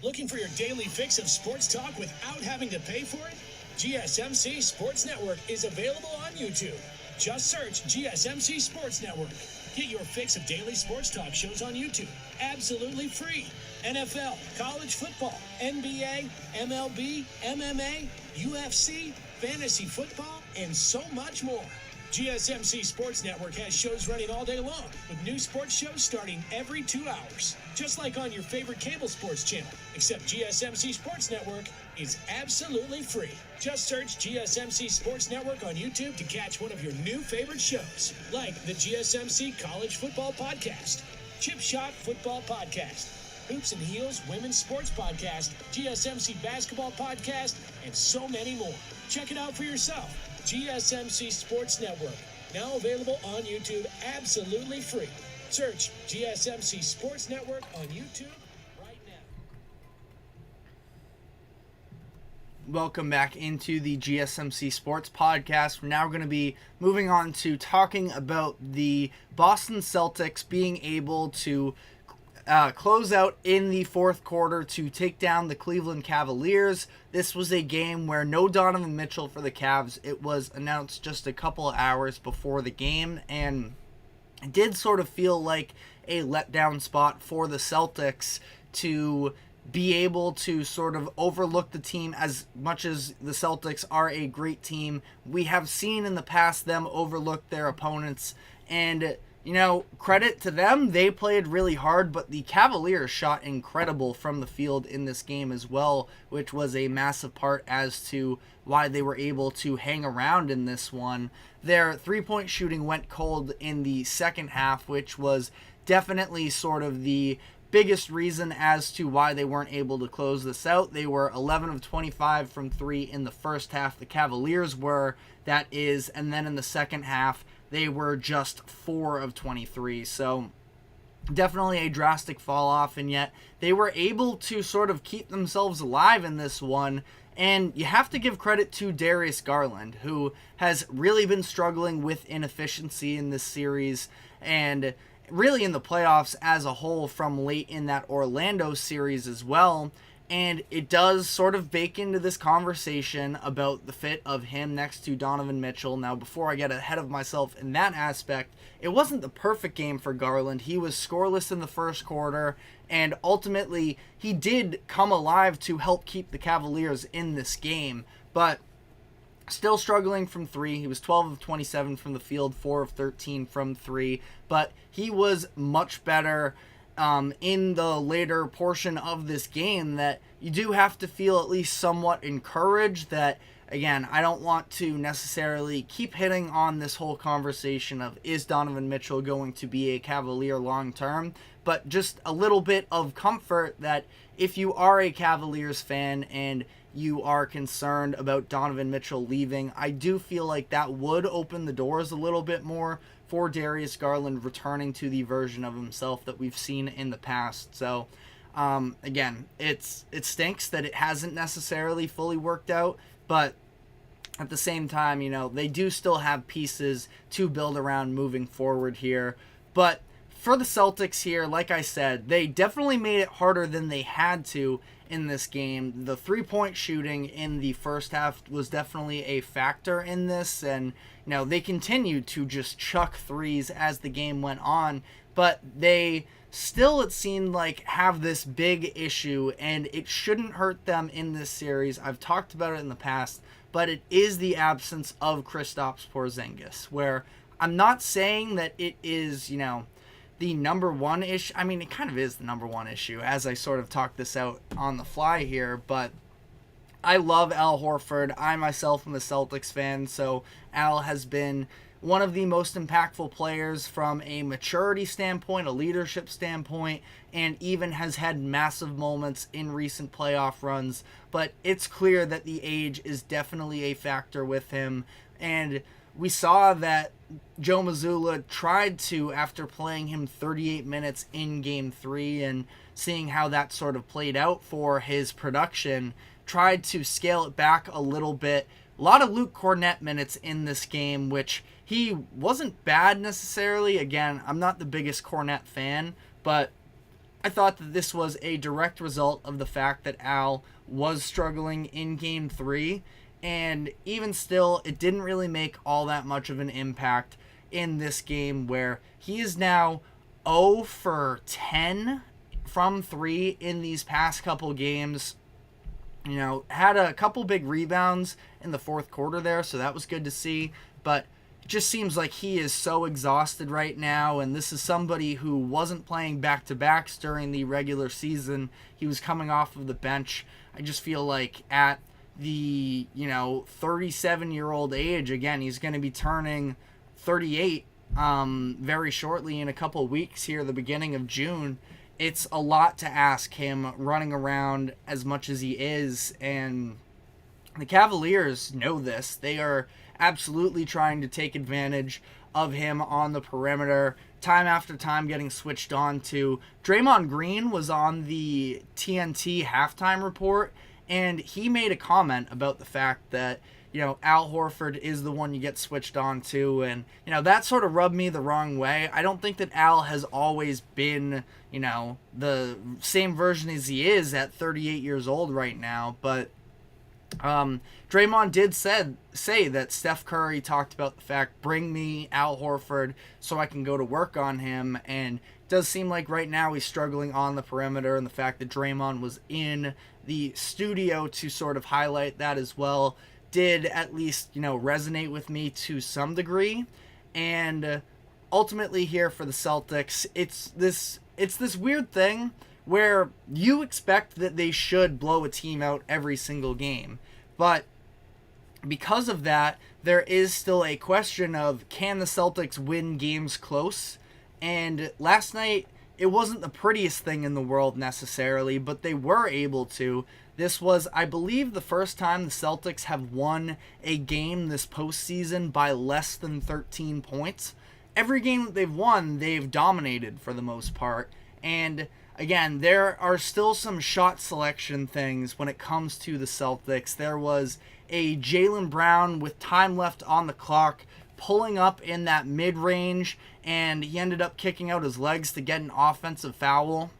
C: Looking for your daily fix of sports talk without having to pay for it? GSMC Sports Network is available on YouTube. Just search GSMC Sports Network. Get your fix of daily sports talk shows on YouTube, absolutely free. NFL, college football, NBA, MLB, MMA, UFC, fantasy football, and so much more. GSMC Sports Network has shows running all day long, with new sports shows starting every 2 hours. Just like on your favorite cable sports channel, except GSMC Sports Network is absolutely free. Just search GSMC Sports Network on YouTube to catch one of your new favorite shows, like the GSMC College Football Podcast, Chip Shot Football Podcast, Hoops and Heels Women's Sports Podcast, GSMC Basketball Podcast, and so many more. Check it out for yourself. GSMC Sports Network, now available on YouTube absolutely free. Search GSMC Sports Network on YouTube right now.
A: Welcome back into the GSMC Sports Podcast. We're now going to be moving on to talking about the Boston Celtics being able to close out in the fourth quarter to take down the Cleveland Cavaliers. This was a game where no Donovan Mitchell for the Cavs. It was announced just a couple of hours before the game, and it did sort of feel like a letdown spot for the Celtics to be able to sort of overlook the team. As much as the Celtics are a great team, we have seen in the past them overlook their opponents, and credit to them, they played really hard, but the Cavaliers shot incredible from the field in this game as well, which was a massive part as to why they were able to hang around in this one. Their three-point shooting went cold in the second half, which was definitely sort of the biggest reason as to why they weren't able to close this out. They were 11 of 25 from three in the first half. The Cavaliers were, and then in the second half, they were just 4 of 23. So Definitely a drastic fall off, and yet they were able to sort of keep themselves alive in this one. And you have to give credit to Darius Garland, who has really been struggling with inefficiency in this series and really in the playoffs as a whole from late in that Orlando series as well. And it does sort of bake into this conversation about the fit of him next to Donovan Mitchell. Now, before I get ahead of myself in that aspect, it wasn't the perfect game for Garland. He was scoreless in the first quarter, and ultimately he did come alive to help keep the Cavaliers in this game, but still struggling from three. He was 12 of 27 from the field, 4 of 13 from three, but he was much better in the later portion of this game, that you do have to feel at least somewhat encouraged that, again, I don't want to necessarily keep hitting on this whole conversation of is Donovan Mitchell going to be a Cavalier long term, but just a little bit of comfort that if you are a Cavaliers fan and you are concerned about Donovan Mitchell leaving, I do feel like that would open the doors a little bit more for Darius Garland returning to the version of himself that we've seen in the past. So, again, it stinks that it hasn't necessarily fully worked out, but at the same time, they do still have pieces to build around moving forward here. But for the Celtics here, like I said, they definitely made it harder than they had to in this game. The three-point shooting in the first half was definitely a factor in this, and they continued to just chuck threes as the game went on, but they still, it seemed like, have this big issue, and it shouldn't hurt them in this series. I've talked about it in the past, but it is the absence of Kristaps Porzingis, where I'm not saying that it is, the number one issue. I mean, it kind of is the number one issue as I sort of talk this out on the fly here, but I love Al Horford. I myself am a Celtics fan, so Al has been one of the most impactful players from a maturity standpoint, a leadership standpoint, and even has had massive moments in recent playoff runs. But it's clear that the age is definitely a factor with him, and we saw that Joe Mazzulla tried to, after playing him 38 minutes in Game 3 and seeing how that sort of played out for his production, tried to scale it back a little bit. A lot of Luke Cornett minutes in this game, which he wasn't bad necessarily. Again, I'm not the biggest Cornett fan, but I thought that this was a direct result of the fact that Al was struggling in Game 3, and even still, it didn't really make all that much of an impact in this game, where he is now 0 for 10 from 3 in these past couple games. Had a couple big rebounds in the fourth quarter there, so that was good to see, but it just seems like he is so exhausted right now, and this is somebody who wasn't playing back-to-backs during the regular season. He was coming off of the bench. I just feel like at the 37-year-old age, again, he's going to be turning 38 very shortly in a couple weeks here, the beginning of June. It's a lot to ask him running around as much as he is, and the Cavaliers know this. They are absolutely trying to take advantage of him on the perimeter, time after time getting switched on to. Draymond Green was on the TNT halftime report, and he made a comment about the fact that, Al Horford is the one you get switched on to, and, that sort of rubbed me the wrong way. I don't think that Al has always been, the same version as he is at 38 years old right now, but Draymond did say that Steph Curry talked about the fact, bring me Al Horford so I can go to work on him, and it does seem like right now he's struggling on the perimeter, and the fact that Draymond was in the studio to sort of highlight that as well did at least, resonate with me to some degree. And ultimately here for the Celtics, it's this weird thing where you expect that they should blow a team out every single game, but because of that, there is still a question of, can the Celtics win games close? And last night, it wasn't the prettiest thing in the world necessarily, but they were able to. This was, I believe, the first time the Celtics have won a game this postseason by less than 13 points. every game that they've won, they've dominated for the most part. And again, there are still some shot selection things when it comes to the Celtics. There was a Jaylen Brown with time left on the clock pulling up in that mid-range, and he ended up kicking out his legs to get an offensive foul.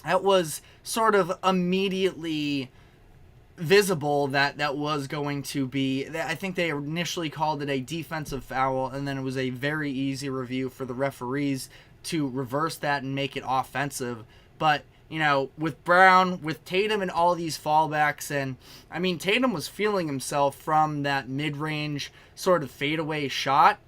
A: That was sort of immediately visible that was going to be, I think they initially called it a defensive foul, and then it was a very easy review for the referees to reverse that and make it offensive. But, you know, with Brown, with Tatum and all these fallbacks, and I mean, Tatum was feeling himself from that mid-range sort of fadeaway shot,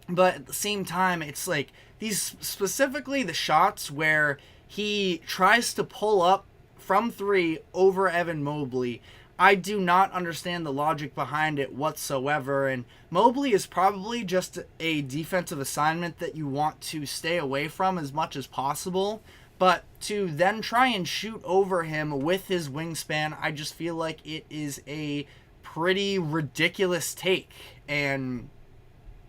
A: but at the same time, it's like these, specifically the shots where he tries to pull up from three over Evan Mobley. I do not understand the logic behind it whatsoever, and Mobley is probably just a defensive assignment that you want to stay away from as much as possible, but to then try and shoot over him with his wingspan, I just feel like it is a pretty ridiculous take. And,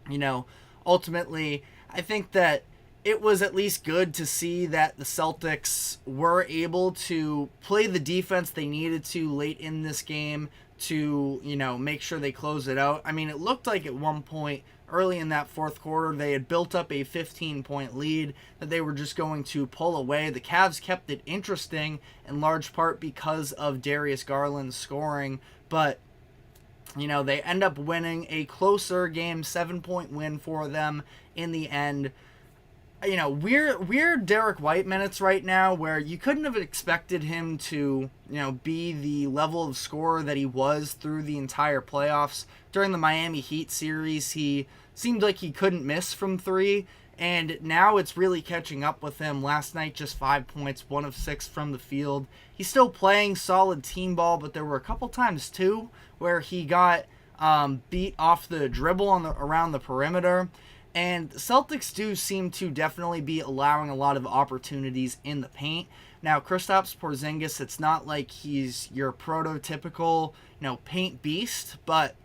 A: you know, ultimately, I think that it was at least good to see that the Celtics were able to play the defense they needed to late in this game to, you know, make sure they close it out. I mean, it looked like at one point early in that fourth quarter they had built up a 15-point lead that they were just going to pull away. The Cavs kept it interesting in large part because of Darius Garland's scoring, but, you know, they end up winning a closer game, 7-point win for them in the end. You know, weird Derek White minutes right now where you couldn't have expected him to, you know, be the level of scorer that he was through the entire playoffs. During the Miami Heat series, he seemed like he couldn't miss from three, and now it's really catching up with him. Last night, just 5 points, 1 of 6 from the field. He's still playing solid team ball, but there were a couple times, too, where he got beat off the dribble around the perimeter. And Celtics do seem to definitely be allowing a lot of opportunities in the paint. Now, Kristaps Porzingis, it's not like he's your prototypical, you know, paint beast, but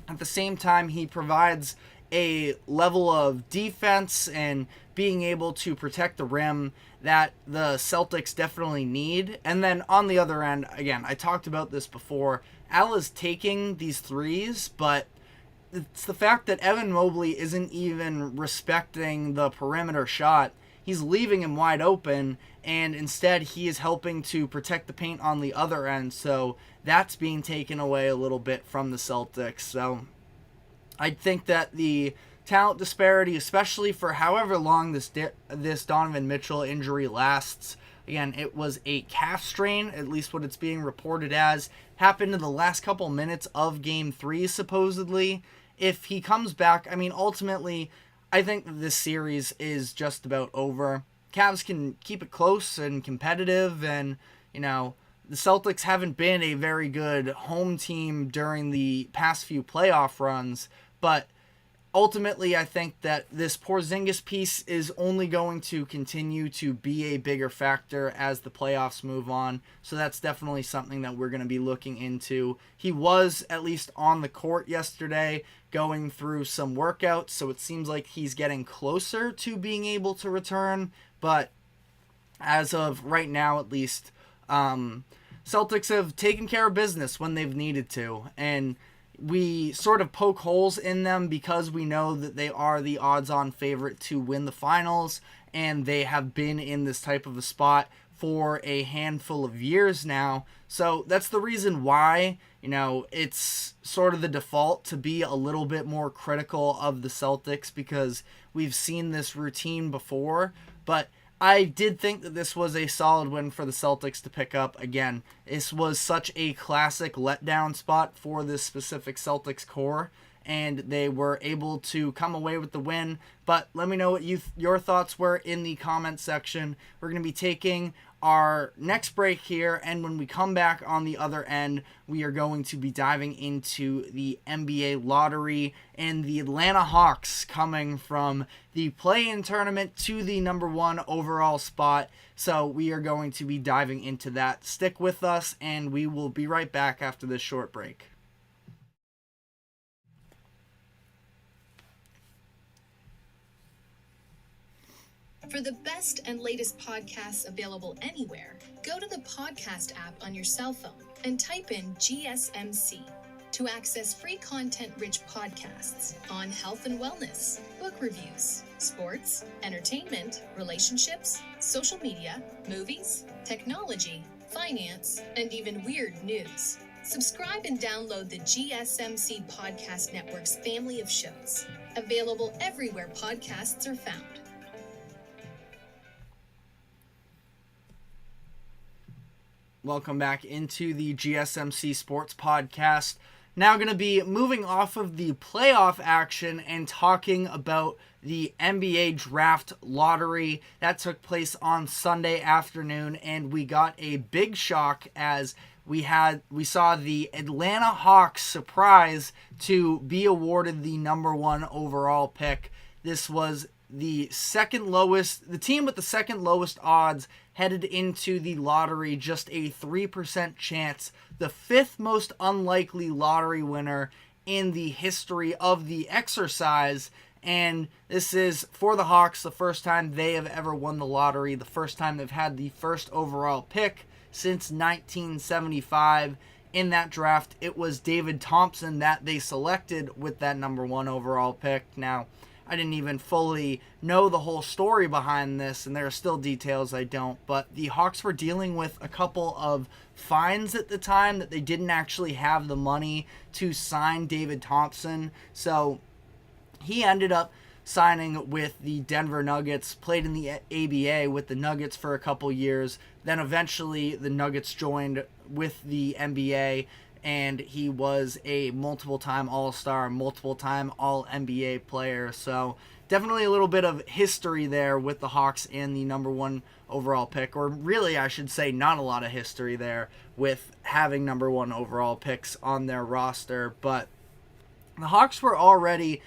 A: at the same time, he provides a level of defense and being able to protect the rim that the Celtics definitely need. And then on the other end, again, I talked about this before, Al is taking these threes, but it's the fact that Evan Mobley isn't even respecting the perimeter shot. He's leaving him wide open, and instead he is helping to protect the paint on the other end. So that's being taken away a little bit from the Celtics. So I think that the talent disparity, especially for however long this Donovan Mitchell injury lasts, again, it was a calf strain, at least what it's being reported as, happened in the last couple minutes of Game 3, supposedly. If he comes back, I mean, ultimately, I think that this series is just about over. Cavs can keep it close and competitive, and, you know, the Celtics haven't been a very good home team during the past few playoff runs, but ultimately, I think that this Porzingis piece is only going to continue to be a bigger factor as the playoffs move on. So that's definitely something that we're going to be looking into. He was at least on the court yesterday going through some workouts, so it seems like he's getting closer to being able to return. But as of right now, at least, Celtics have taken care of business when they've needed to. And we sort of poke holes in them because we know that they are the odds-on favorite to win the finals, and they have been in this type of a spot for a handful of years now. So that's the reason why, you know, it's sort of the default to be a little bit more critical of the Celtics, because we've seen this routine before. But I did think that this was a solid win for the Celtics to pick up. Again, this was such a classic letdown spot for this specific Celtics core, and they were able to come away with the win. But let me know what your thoughts were in the comment section. We're going to be taking our next break here, and when we come back on the other end, we are going to be diving into the NBA lottery and the Atlanta Hawks coming from the play-in tournament to the number 1 overall spot. So we are going to be diving into that. Stick with us, and we will be right back after this short break.
D: For the best and latest podcasts available anywhere, go to the podcast app on your cell phone and type in GSMC to access free content-rich podcasts on health and wellness, book reviews, sports, entertainment, relationships, social media, movies, technology, finance, and even weird news. Subscribe and download the GSMC Podcast Network's family of shows, available everywhere podcasts are found.
A: Welcome back into the GSMC Sports Podcast. Now going to be moving off of the playoff action and talking about the NBA draft lottery that took place on Sunday afternoon, and we got a big shock as we saw the Atlanta Hawks surprise to be awarded the number 1 overall pick. This was the team with the second lowest odds headed into the lottery, just a 3% chance, the 5th most unlikely lottery winner in the history of the exercise. And this is, for the Hawks, the first time they have ever won the lottery, the first time they've had the first overall pick since 1975. In that draft, it was David Thompson that they selected with that number 1 overall pick. Now, I didn't even fully know the whole story behind this, and there are still details I don't, but the Hawks were dealing with a couple of fines at the time that they didn't actually have the money to sign David Thompson, so he ended up signing with the Denver Nuggets, played in the ABA with the Nuggets for a couple years, then eventually the Nuggets joined with the NBA, and he was a multiple-time All-Star, multiple-time All-NBA player. So definitely a little bit of history there with the Hawks and the number 1 overall pick. Or really, I should say, not a lot of history there with having number 1 overall picks on their roster. But the Hawks were already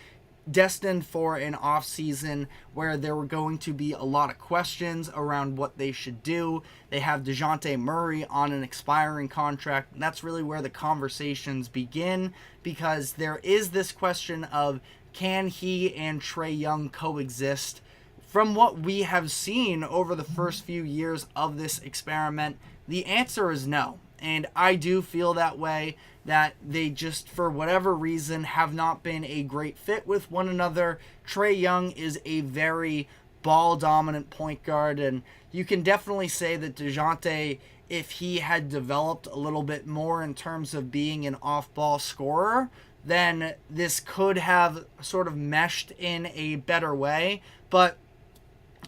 A: destined for an offseason where there were going to be a lot of questions around what they should do. They have DeJounte Murray on an expiring contract, and that's really where the conversations begin, because there is this question of, can he and Trae Young coexist? From what we have seen over the first few years of this experiment, the answer is no. And I do feel that way, that they just, for whatever reason, have not been a great fit with one another. Trae Young is a very ball-dominant point guard, and you can definitely say that DeJounte, if he had developed a little bit more in terms of being an off-ball scorer, then this could have sort of meshed in a better way. But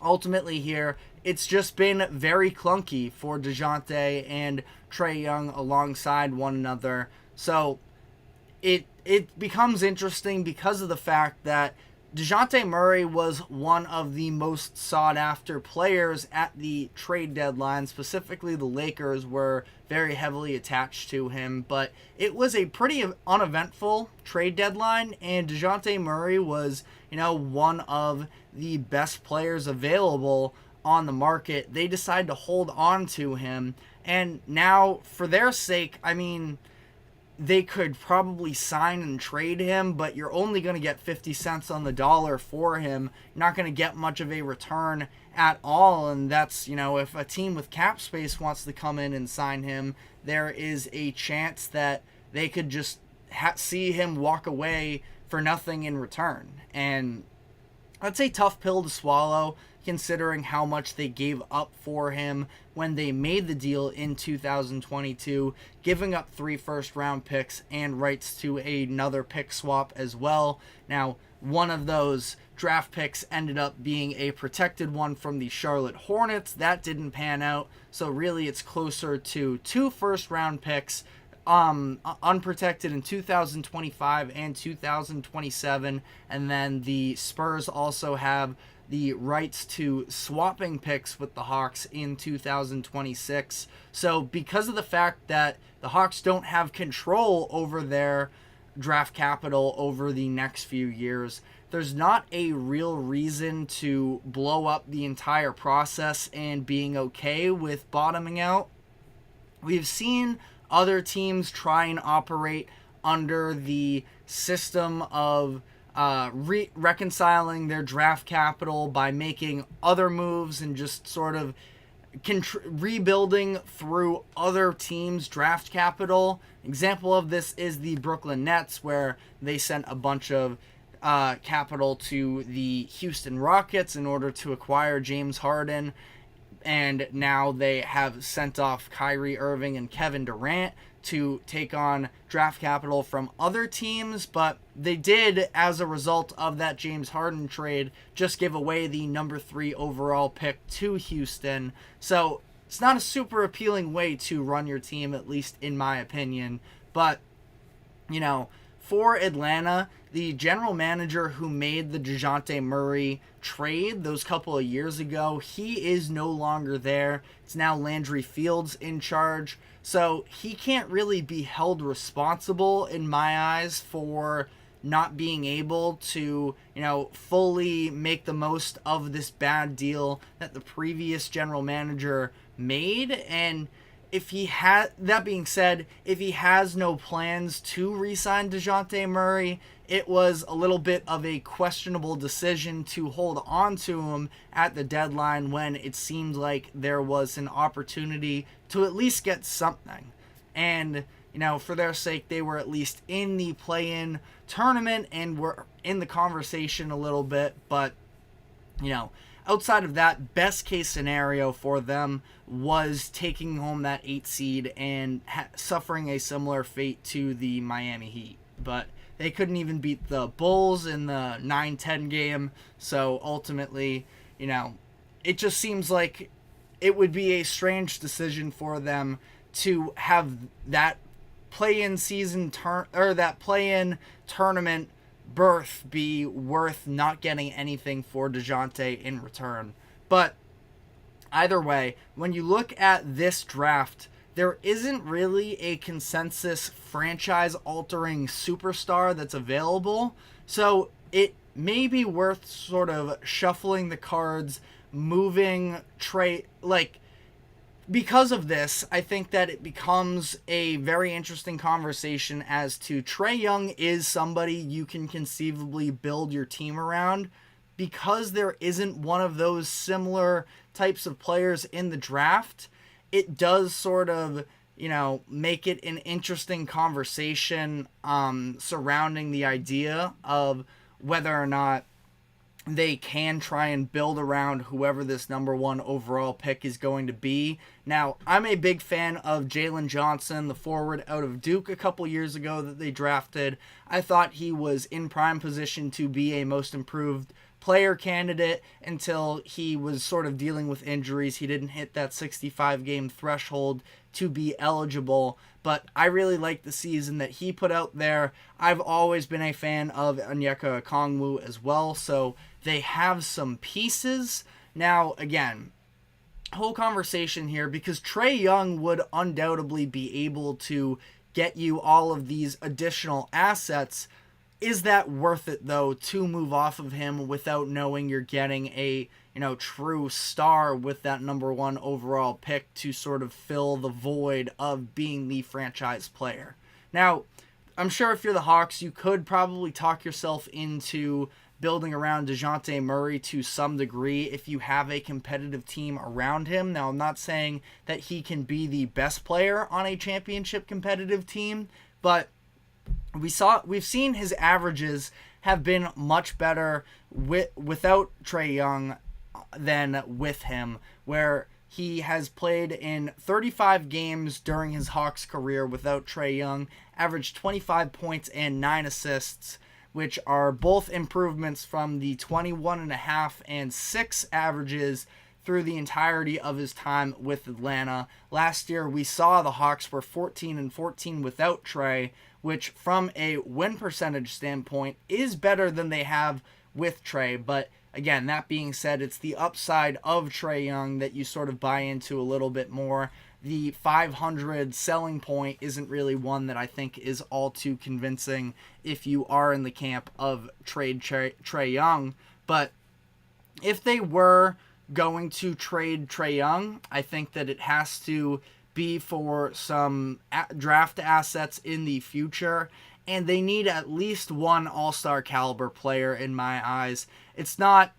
A: ultimately here, it's just been very clunky for DeJounte and Trae Young alongside one another. So it becomes interesting because of the fact that DeJounte Murray was one of the most sought-after players at the trade deadline. Specifically, the Lakers were very heavily attached to him, but it was a pretty uneventful trade deadline, and DeJounte Murray was, one of the best players available on the market. They decided to hold on to him, and now, for their sake, they could probably sign and trade him, but you're only going to get 50 cents on the dollar for him. You're not going to get much of a return at all, and that's, if a team with cap space wants to come in and sign him, there is a chance that they could just see him walk away for nothing in return. And that's a tough pill to swallow, considering how much they gave up for him when they made the deal in 2022, giving up 3 first-round picks and rights to another pick swap as well. Now, one of those draft picks ended up being a protected one from the Charlotte Hornets. That didn't pan out, so really it's closer to 2 first-round picks, unprotected in 2025 and 2027, and then the Spurs also have the rights to swapping picks with the Hawks in 2026. So because of the fact that the Hawks don't have control over their draft capital over the next few years, there's not a real reason to blow up the entire process and being okay with bottoming out. We've seen other teams try and operate under the system of reconciling their draft capital by making other moves and just sort of rebuilding through other teams' draft capital. Example of this is the Brooklyn Nets, where they sent a bunch of capital to the Houston Rockets in order to acquire James Harden, and now they have sent off Kyrie Irving and Kevin Durant to take on draft capital from other teams, but they did, as a result of that James Harden trade, just give away the number 3 overall pick to Houston. So it's not a super appealing way to run your team, at least in my opinion. But, you know, for Atlanta, the general manager who made the DeJounte Murray trade those couple of years ago, he is no longer there. It's now Landry Fields in charge. So he can't really be held responsible, in my eyes, for not being able to, you know, fully make the most of this bad deal that the previous general manager made. And if he had, that being said, if he has no plans to re-sign DeJounte Murray, it was a little bit of a questionable decision to hold on to him at the deadline when it seemed like there was an opportunity to at least get something. And, you know, for their sake, they were at least in the play-in tournament and were in the conversation a little bit. But, you know, outside of that, best case scenario for them was taking home that 8 seed and suffering a similar fate to the Miami Heat. But they couldn't even beat the Bulls in the 9-10 game. So ultimately, you know, it just seems like it would be a strange decision for them to have that play-in season that play-in tournament berth be worth not getting anything for DeJounte in return. But either way, when you look at this draft, there isn't really a consensus franchise-altering superstar that's available. So it may be worth sort of shuffling the cards, moving trade, like, because of this, I think that it becomes a very interesting conversation as to Trae Young is somebody you can conceivably build your team around. Because there isn't one of those similar types of players in the draft, it does sort of, you know, make it an interesting conversation surrounding the idea of whether or not they can try and build around whoever this number 1 overall pick is going to be. Now, I'm a big fan of Jalen Johnson, the forward out of Duke a couple years ago that they drafted. I thought he was in prime position to be a most improved player candidate until he was sort of dealing with injuries. He didn't hit that 65-game threshold to be eligible, but I really like the season that he put out there. I've always been a fan of Onyeka Okongwu as well, so they have some pieces. Now, again, whole conversation here, because Trae Young would undoubtedly be able to get you all of these additional assets. Is that worth it, though, to move off of him without knowing you're getting a, you know, true star with that number 1 overall pick to sort of fill the void of being the franchise player? Now, I'm sure if you're the Hawks, you could probably talk yourself into building around DeJounte Murray to some degree if you have a competitive team around him. Now, I'm not saying that he can be the best player on a championship competitive team, but we've seen his averages have been much better without Trae Young than with him, where he has played in 35 games during his Hawks career without Trae Young, averaged 25 points and 9 assists, which are both improvements from the 21.5 and 6 averages through the entirety of his time with Atlanta. Last year, we saw the Hawks were 14-14 without Trae, which from a win percentage standpoint is better than they have with Trae. But again, that being said, it's the upside of Trae Young that you sort of buy into a little bit more. The 500 selling point isn't really one that I think is all too convincing if you are in the camp of trade Trae Young. But if they were going to trade Trae Young, I think that it has to be for some draft assets in the future. and they need at least one all-star caliber player in my eyes. It's not,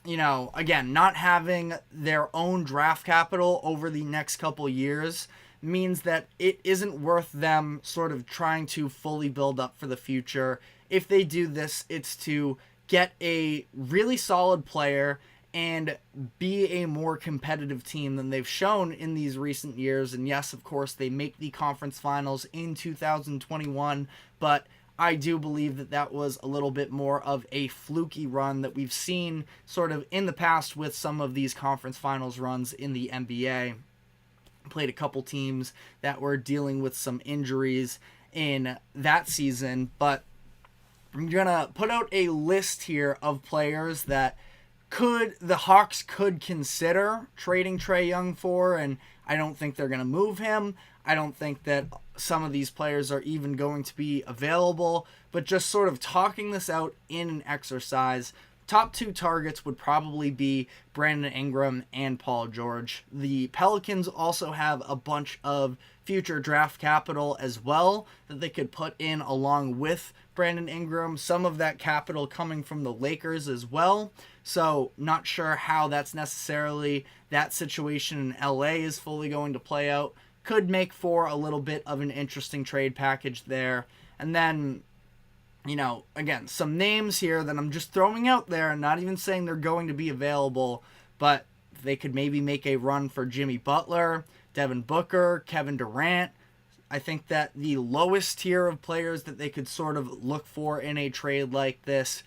A: again, not having their own draft capital over the next couple years means that it isn't worth them sort of trying to fully build up for the future. If they do this, it's to get a really solid player and be a more competitive team than they've shown in these recent years. And yes, of course, they make the conference finals in 2021, but I do believe that that was a little bit more of a fluky run that we've seen sort of in the past with some of these conference finals runs in the NBA. Played a couple teams that were dealing with some injuries in that season, but I'm going to put out a list here of players that the Hawks could consider trading Trae Young for, and I don't think they're going to move him. I don't think that some of these players are even going to be available, but just sort of talking this out in an exercise. Top two targets would probably be Brandon Ingram and Paul George. The Pelicans also have a bunch of future draft capital as well that they could put in along with Brandon Ingram. Some of that capital coming from the Lakers as well. So not sure how that's necessarily that situation in LA is fully going to play out. Could make for a little bit of an interesting trade package there. And then, again, some names here that I'm just throwing out there, not even saying they're going to be available, but they could maybe make a run for Jimmy Butler, Devin Booker, Kevin Durant. I think that the lowest tier of players that they could sort of look for in a trade like this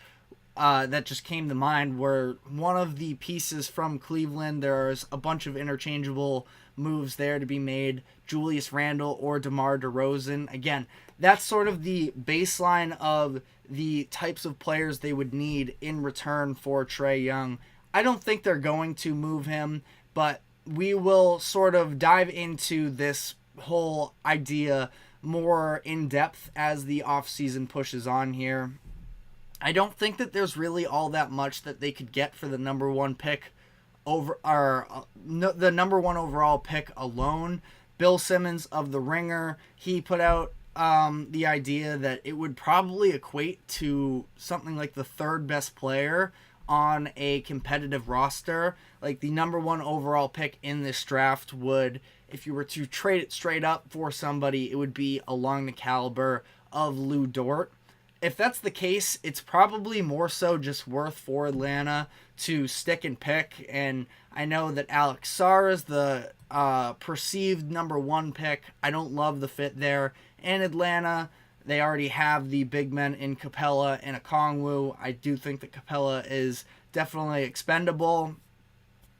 A: that just came to mind were one of the pieces from Cleveland. There's a bunch of interchangeable moves there to be made. Julius Randle or DeMar DeRozan. Again, that's sort of the baseline of the types of players they would need in return for Trae Young. I don't think they're going to move him, but we will sort of dive into this whole idea more in depth as the offseason pushes on here. I don't think that there's really all that much that they could get for the number one pick the number one overall pick alone. Bill Simmons of The Ringer, he put out the idea that it would probably equate to something like the third best player on a competitive roster. Like the number one overall pick in this draft would, if you were to trade it straight up for somebody, it would be along the caliber of Lou Dort. If that's the case, it's probably more so just worth for Atlanta to stick and pick. And I know that Alex Sarr is the perceived number one pick. I don't love the fit there. And Atlanta, they already have the big men in Capella and Okongwu. I do think that Capella is definitely expendable.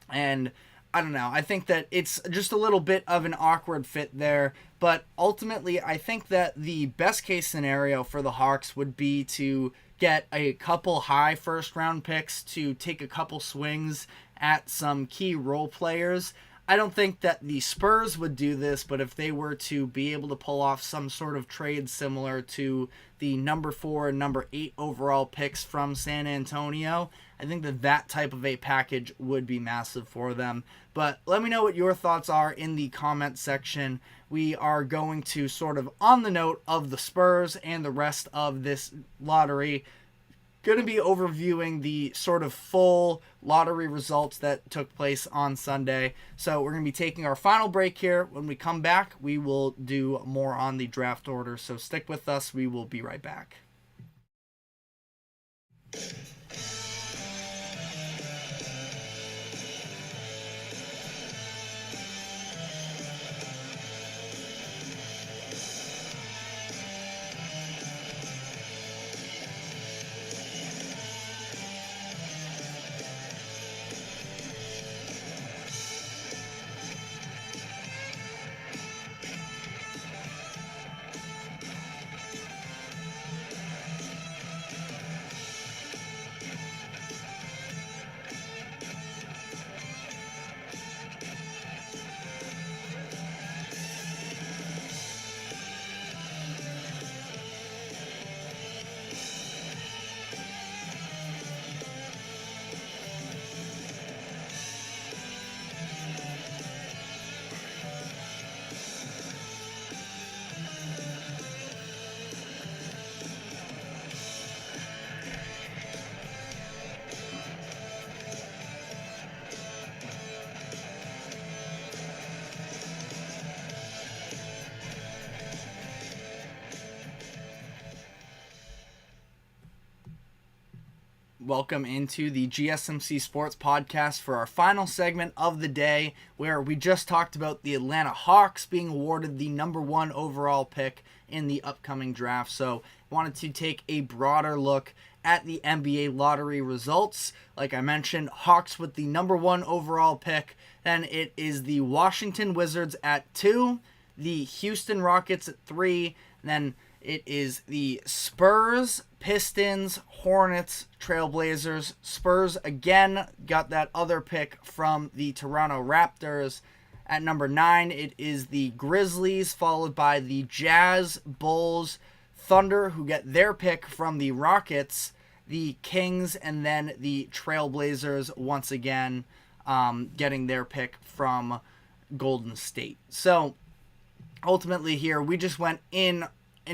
A: And I don't know. I think that it's just a little bit of an awkward fit there. But ultimately, I think that the best case scenario for the Hawks would be to get a couple high first round picks to take a couple swings at some key role players. I don't think that the Spurs would do this, but if they were to be able to pull off some sort of trade similar to the number 4 and number 8 overall picks from San Antonio, I think that that type of a package would be massive for them. But let me know what your thoughts are in the comment section. We are going to sort of, on the note of the Spurs and the rest of this lottery, going to be overviewing the sort of full lottery results that took place on Sunday. So we're going to be taking our final break here. When we come back, we will do more on the draft order. So stick with us. We will be right back. Welcome into the GSMC Sports Podcast for our final segment of the day, where we just talked about the Atlanta Hawks being awarded the number 1 overall pick in the upcoming draft. So wanted to take a broader look at the NBA lottery results. Like I mentioned, Hawks with the number 1 overall pick. Then it is the Washington Wizards at 2, the Houston Rockets at 3, then it is the Spurs, Pistons, Hornets, Trailblazers. Spurs again got that other pick from the Toronto Raptors. At number 9, it is the Grizzlies, followed by the Jazz, Bulls, Thunder, who get their pick from the Rockets, the Kings, and then the Trailblazers once again getting their pick from Golden State. So ultimately here, we just went in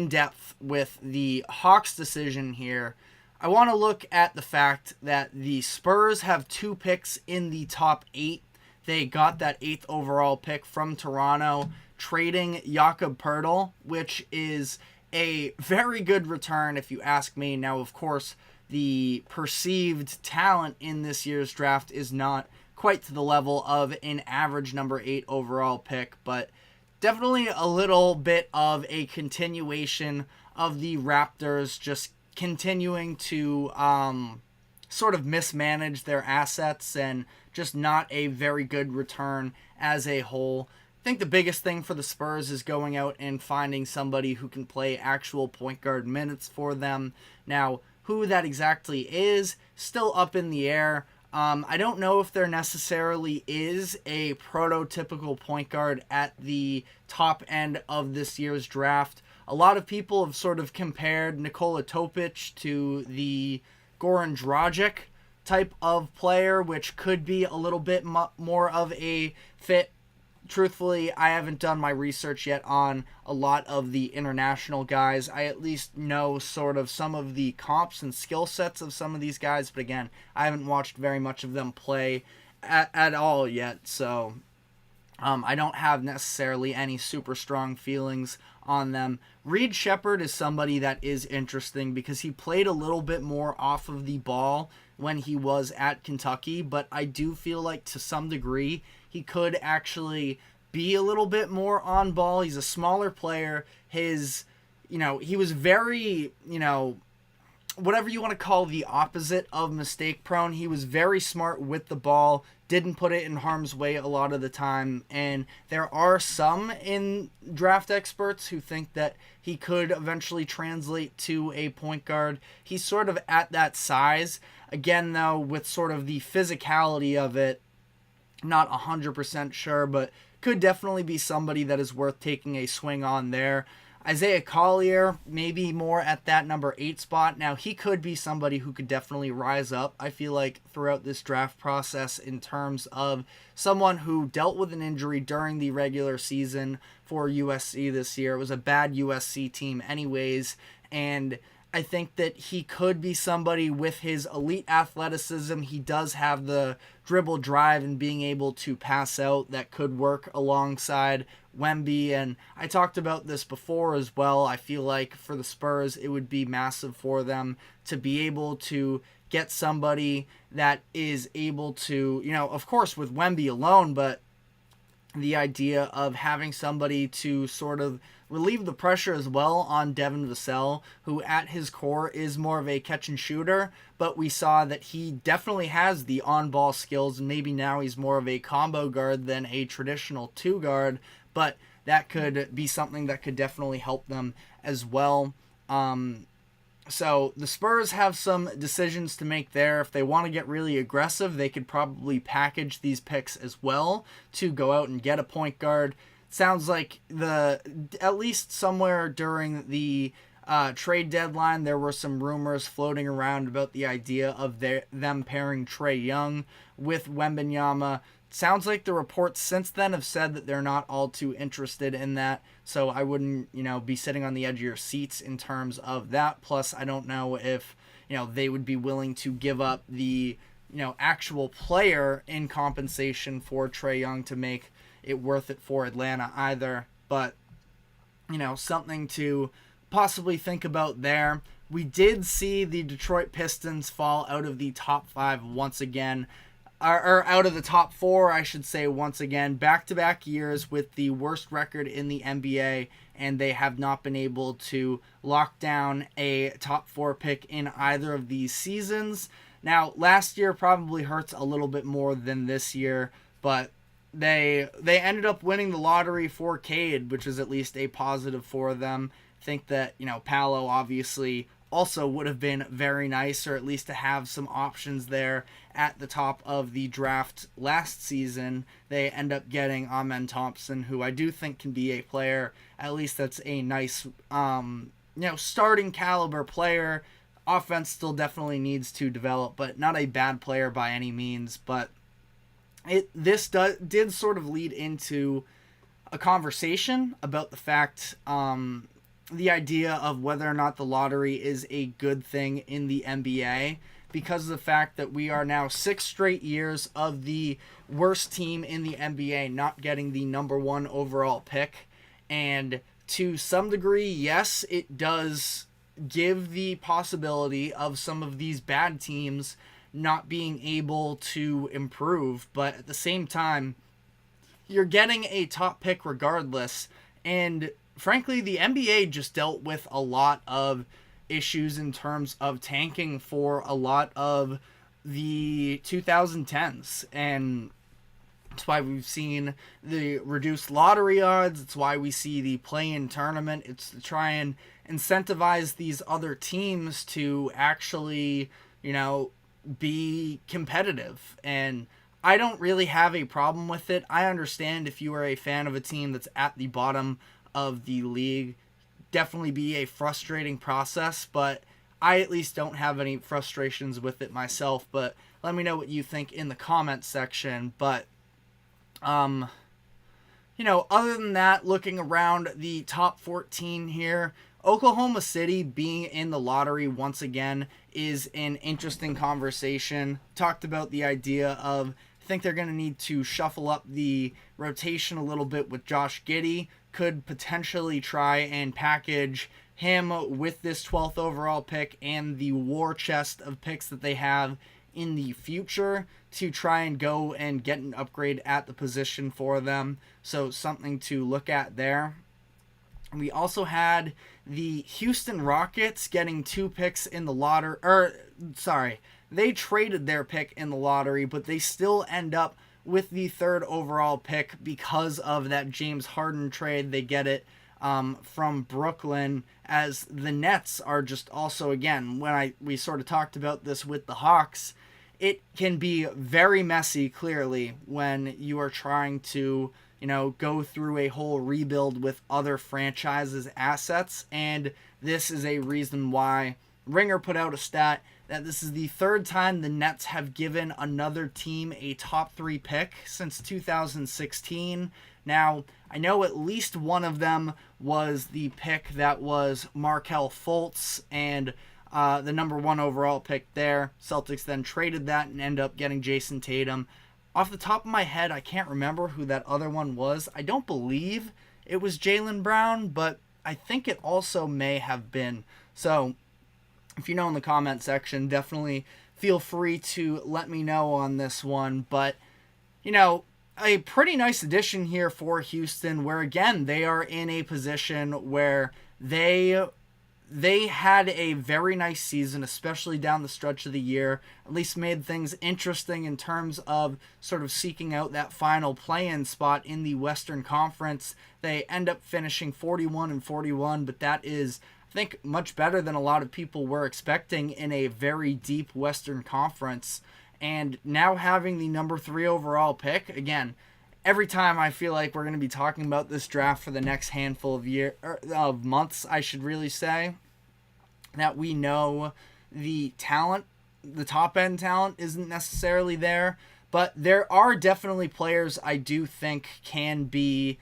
A: depth with the Hawks decision here. I want to look at the fact that the Spurs have 2 picks in the top 8. They got that 8th overall pick from Toronto, trading Jakob Poeltl, which is a very good return if you ask me. Now, of course, the perceived talent in this year's draft is not quite to the level of an average number 8 overall pick, but definitely a little bit of a continuation of the Raptors just continuing to sort of mismanage their assets and just not a very good return as a whole. I think the biggest thing for the Spurs is going out and finding somebody who can play actual point guard minutes for them. Now, who that exactly is, still up in the air. I don't know if there necessarily is a prototypical point guard at the top end of this year's draft. A lot of people have sort of compared Nikola Topic to the Goran Dragic type of player, which could be a little bit more of a fit. Truthfully, I haven't done my research yet on a lot of the international guys. I at least know sort of some of the comps and skill sets of some of these guys, but again, I haven't watched very much of them play at all yet, so I don't have necessarily any super strong feelings on them. Reed Shepherd is somebody that is interesting because he played a little bit more off of the ball when he was at Kentucky, but I do feel like to some degree he could actually be a little bit more on ball. He's a smaller player. He was very, whatever you want to call the opposite of mistake prone. He was very smart with the ball, didn't put it in harm's way a lot of the time, and there are some in draft experts who think that he could eventually translate to a point guard. He's sort of at that size. Again, though, with sort of the physicality of it, not 100% sure, but could definitely be somebody that is worth taking a swing on there. Isaiah Collier, maybe more at that number 8 spot. Now, he could be somebody who could definitely rise up, I feel like, throughout this draft process in terms of someone who dealt with an injury during the regular season for USC this year. It was a bad USC team anyways, and I think that he could be somebody with his elite athleticism. He does have the dribble drive and being able to pass out that could work alongside Wemby. And I talked about this before as well. I feel like for the Spurs, it would be massive for them to be able to get somebody that is able to, of course with Wemby alone, but the idea of having somebody to sort of relieve the pressure as well on Devin Vassell, who at his core is more of a catch and shooter, but we saw that he definitely has the on-ball skills, and maybe now he's more of a combo guard than a traditional 2 guard, but that could be something that could definitely help them as well. So the Spurs have some decisions to make there. If they want to get really aggressive, they could probably package these picks as well to go out and get a point guard. Sounds like at least somewhere during the trade deadline, there were some rumors floating around about the idea of them pairing Trae Young with Wembanyama. Sounds like the reports since then have said that they're not all too interested in that, so I wouldn't, be sitting on the edge of your seats in terms of that. Plus, I don't know if, they would be willing to give up the, actual player in compensation for Trae Young to make it worth it for Atlanta either. But, something to possibly think about there. we did see the Detroit Pistons fall out of the top 5 once again, or out of the top 4, I should say, once again, back-to-back years with the worst record in the NBA, and they have not been able to lock down a top 4 pick in either of these seasons. Now, last year probably hurts a little bit more than this year, but they ended up winning the lottery for Cade, which is at least a positive for them. I think that, Paolo obviously also would have been very nice, or at least to have some options there at the top of the draft last season. They end up getting Amen Thompson, who I do think can be a player, at least that's a nice, starting caliber player. Offense still definitely needs to develop, but not a bad player by any means. But this did sort of lead into a conversation about the fact, the idea of whether or not the lottery is a good thing in the NBA, because of the fact that we are now 6 straight years of the worst team in the NBA not getting the number 1 overall pick. And to some degree, yes, it does give the possibility of some of these bad teams not being able to improve, but at the same time, you're getting a top pick regardless. And frankly, the NBA just dealt with a lot of issues in terms of tanking for a lot of the 2010s, and that's why we've seen the reduced lottery odds. It's why we see the play-in tournament. It's to try and incentivize these other teams to actually, be competitive. And I don't really have a problem with it. I understand if you are a fan of a team that's at the bottom of the league, definitely be a frustrating process, but I at least don't have any frustrations with it myself. But let me know what you think in the comments section. But other than that, looking around the top 14 here, Oklahoma City being in the lottery once again is an interesting conversation. Talked about the idea of, I think they're going to need to shuffle up the rotation a little bit with Josh Giddey. Could potentially try and package him with this 12th overall pick and the war chest of picks that they have in the future to try and go and get an upgrade at the position for them. So something to look at there. We also had the Houston Rockets getting 2 picks in the lottery. They traded their pick in the lottery, but they still end up with the 3rd overall pick because of that James Harden trade. They get it from Brooklyn, as the Nets are just also, again, we sort of talked about this with the Hawks, it can be very messy, clearly, when you are trying to go through a whole rebuild with other franchises' assets. And this is a reason why Ringer put out a stat that this is the 3rd time the Nets have given another team a top 3 pick since 2016. Now, I know at least one of them was the pick that was Markelle Fultz, and the number 1 overall pick there. Celtics then traded that and ended up getting Jason Tatum. Off the top of my head, I can't remember who that other one was. I don't believe it was Jaylen Brown, but I think it also may have been. So, if you know in the comment section, definitely feel free to let me know on this one. But, a pretty nice addition here for Houston, where, again, they are in a position where they had a very nice season, especially down the stretch of the year. At least made things interesting in terms of sort of seeking out that final play-in spot in the Western Conference. They end up finishing 41-41, but that is, I think, much better than a lot of people were expecting in a very deep Western Conference. And now having the number 3 overall pick, again, every time I feel like we're going to be talking about this draft for the next handful of months, I should really say, that we know the talent, the top-end talent isn't necessarily there, but there are definitely players I do think can be,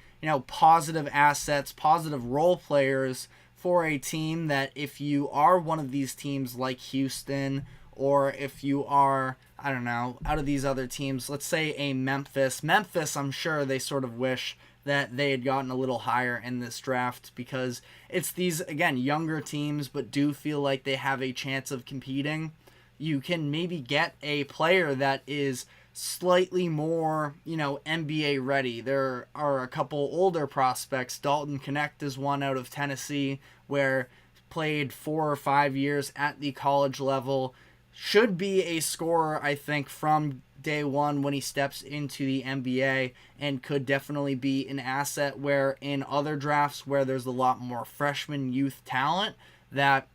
A: positive assets, positive role players for a team that if you are one of these teams like Houston, or if you are, out of these other teams, let's say a Memphis, I'm sure they sort of wish that they had gotten a little higher in this draft, because it's these, again, younger teams but do feel like they have a chance of competing. You can maybe get a player that is slightly more, NBA ready. There are a couple older prospects. Dalton Knecht is one out of Tennessee, where played 4 or 5 years at the college level. Should be a scorer, I think, from day one when he steps into the NBA, and could definitely be an asset, where in other drafts where there's a lot more freshman youth talent, that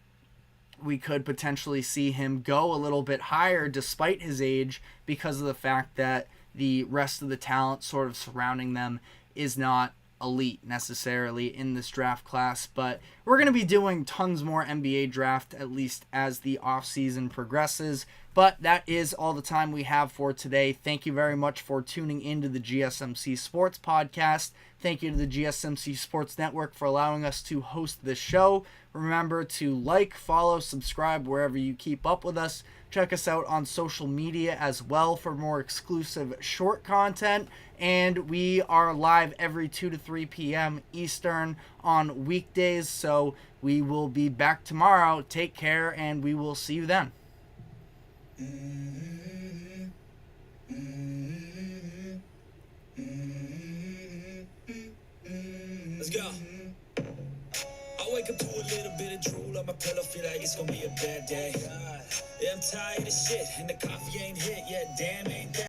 A: we could potentially see him go a little bit higher despite his age, because of the fact that the rest of the talent sort of surrounding them is not elite necessarily in this draft class. But we're going to be doing tons more NBA draft, at least as the offseason progresses. But that is all the time we have for today. Thank you very much for tuning into the GSMC Sports Podcast. Thank you to the GSMC Sports Network for allowing us to host this show. Remember to like, follow, subscribe wherever you keep up with us. Check us out on social media as well for more exclusive short content. And we are live every 2 to 3 p.m. Eastern on weekdays. So we will be back tomorrow. Take care, and we will see you then.
B: Let's go. I wake up to a little bit of drool on my pillow, feel like it's gonna be a bad day. Yeah, I'm tired of shit, and the coffee ain't hit yet, damn, ain't that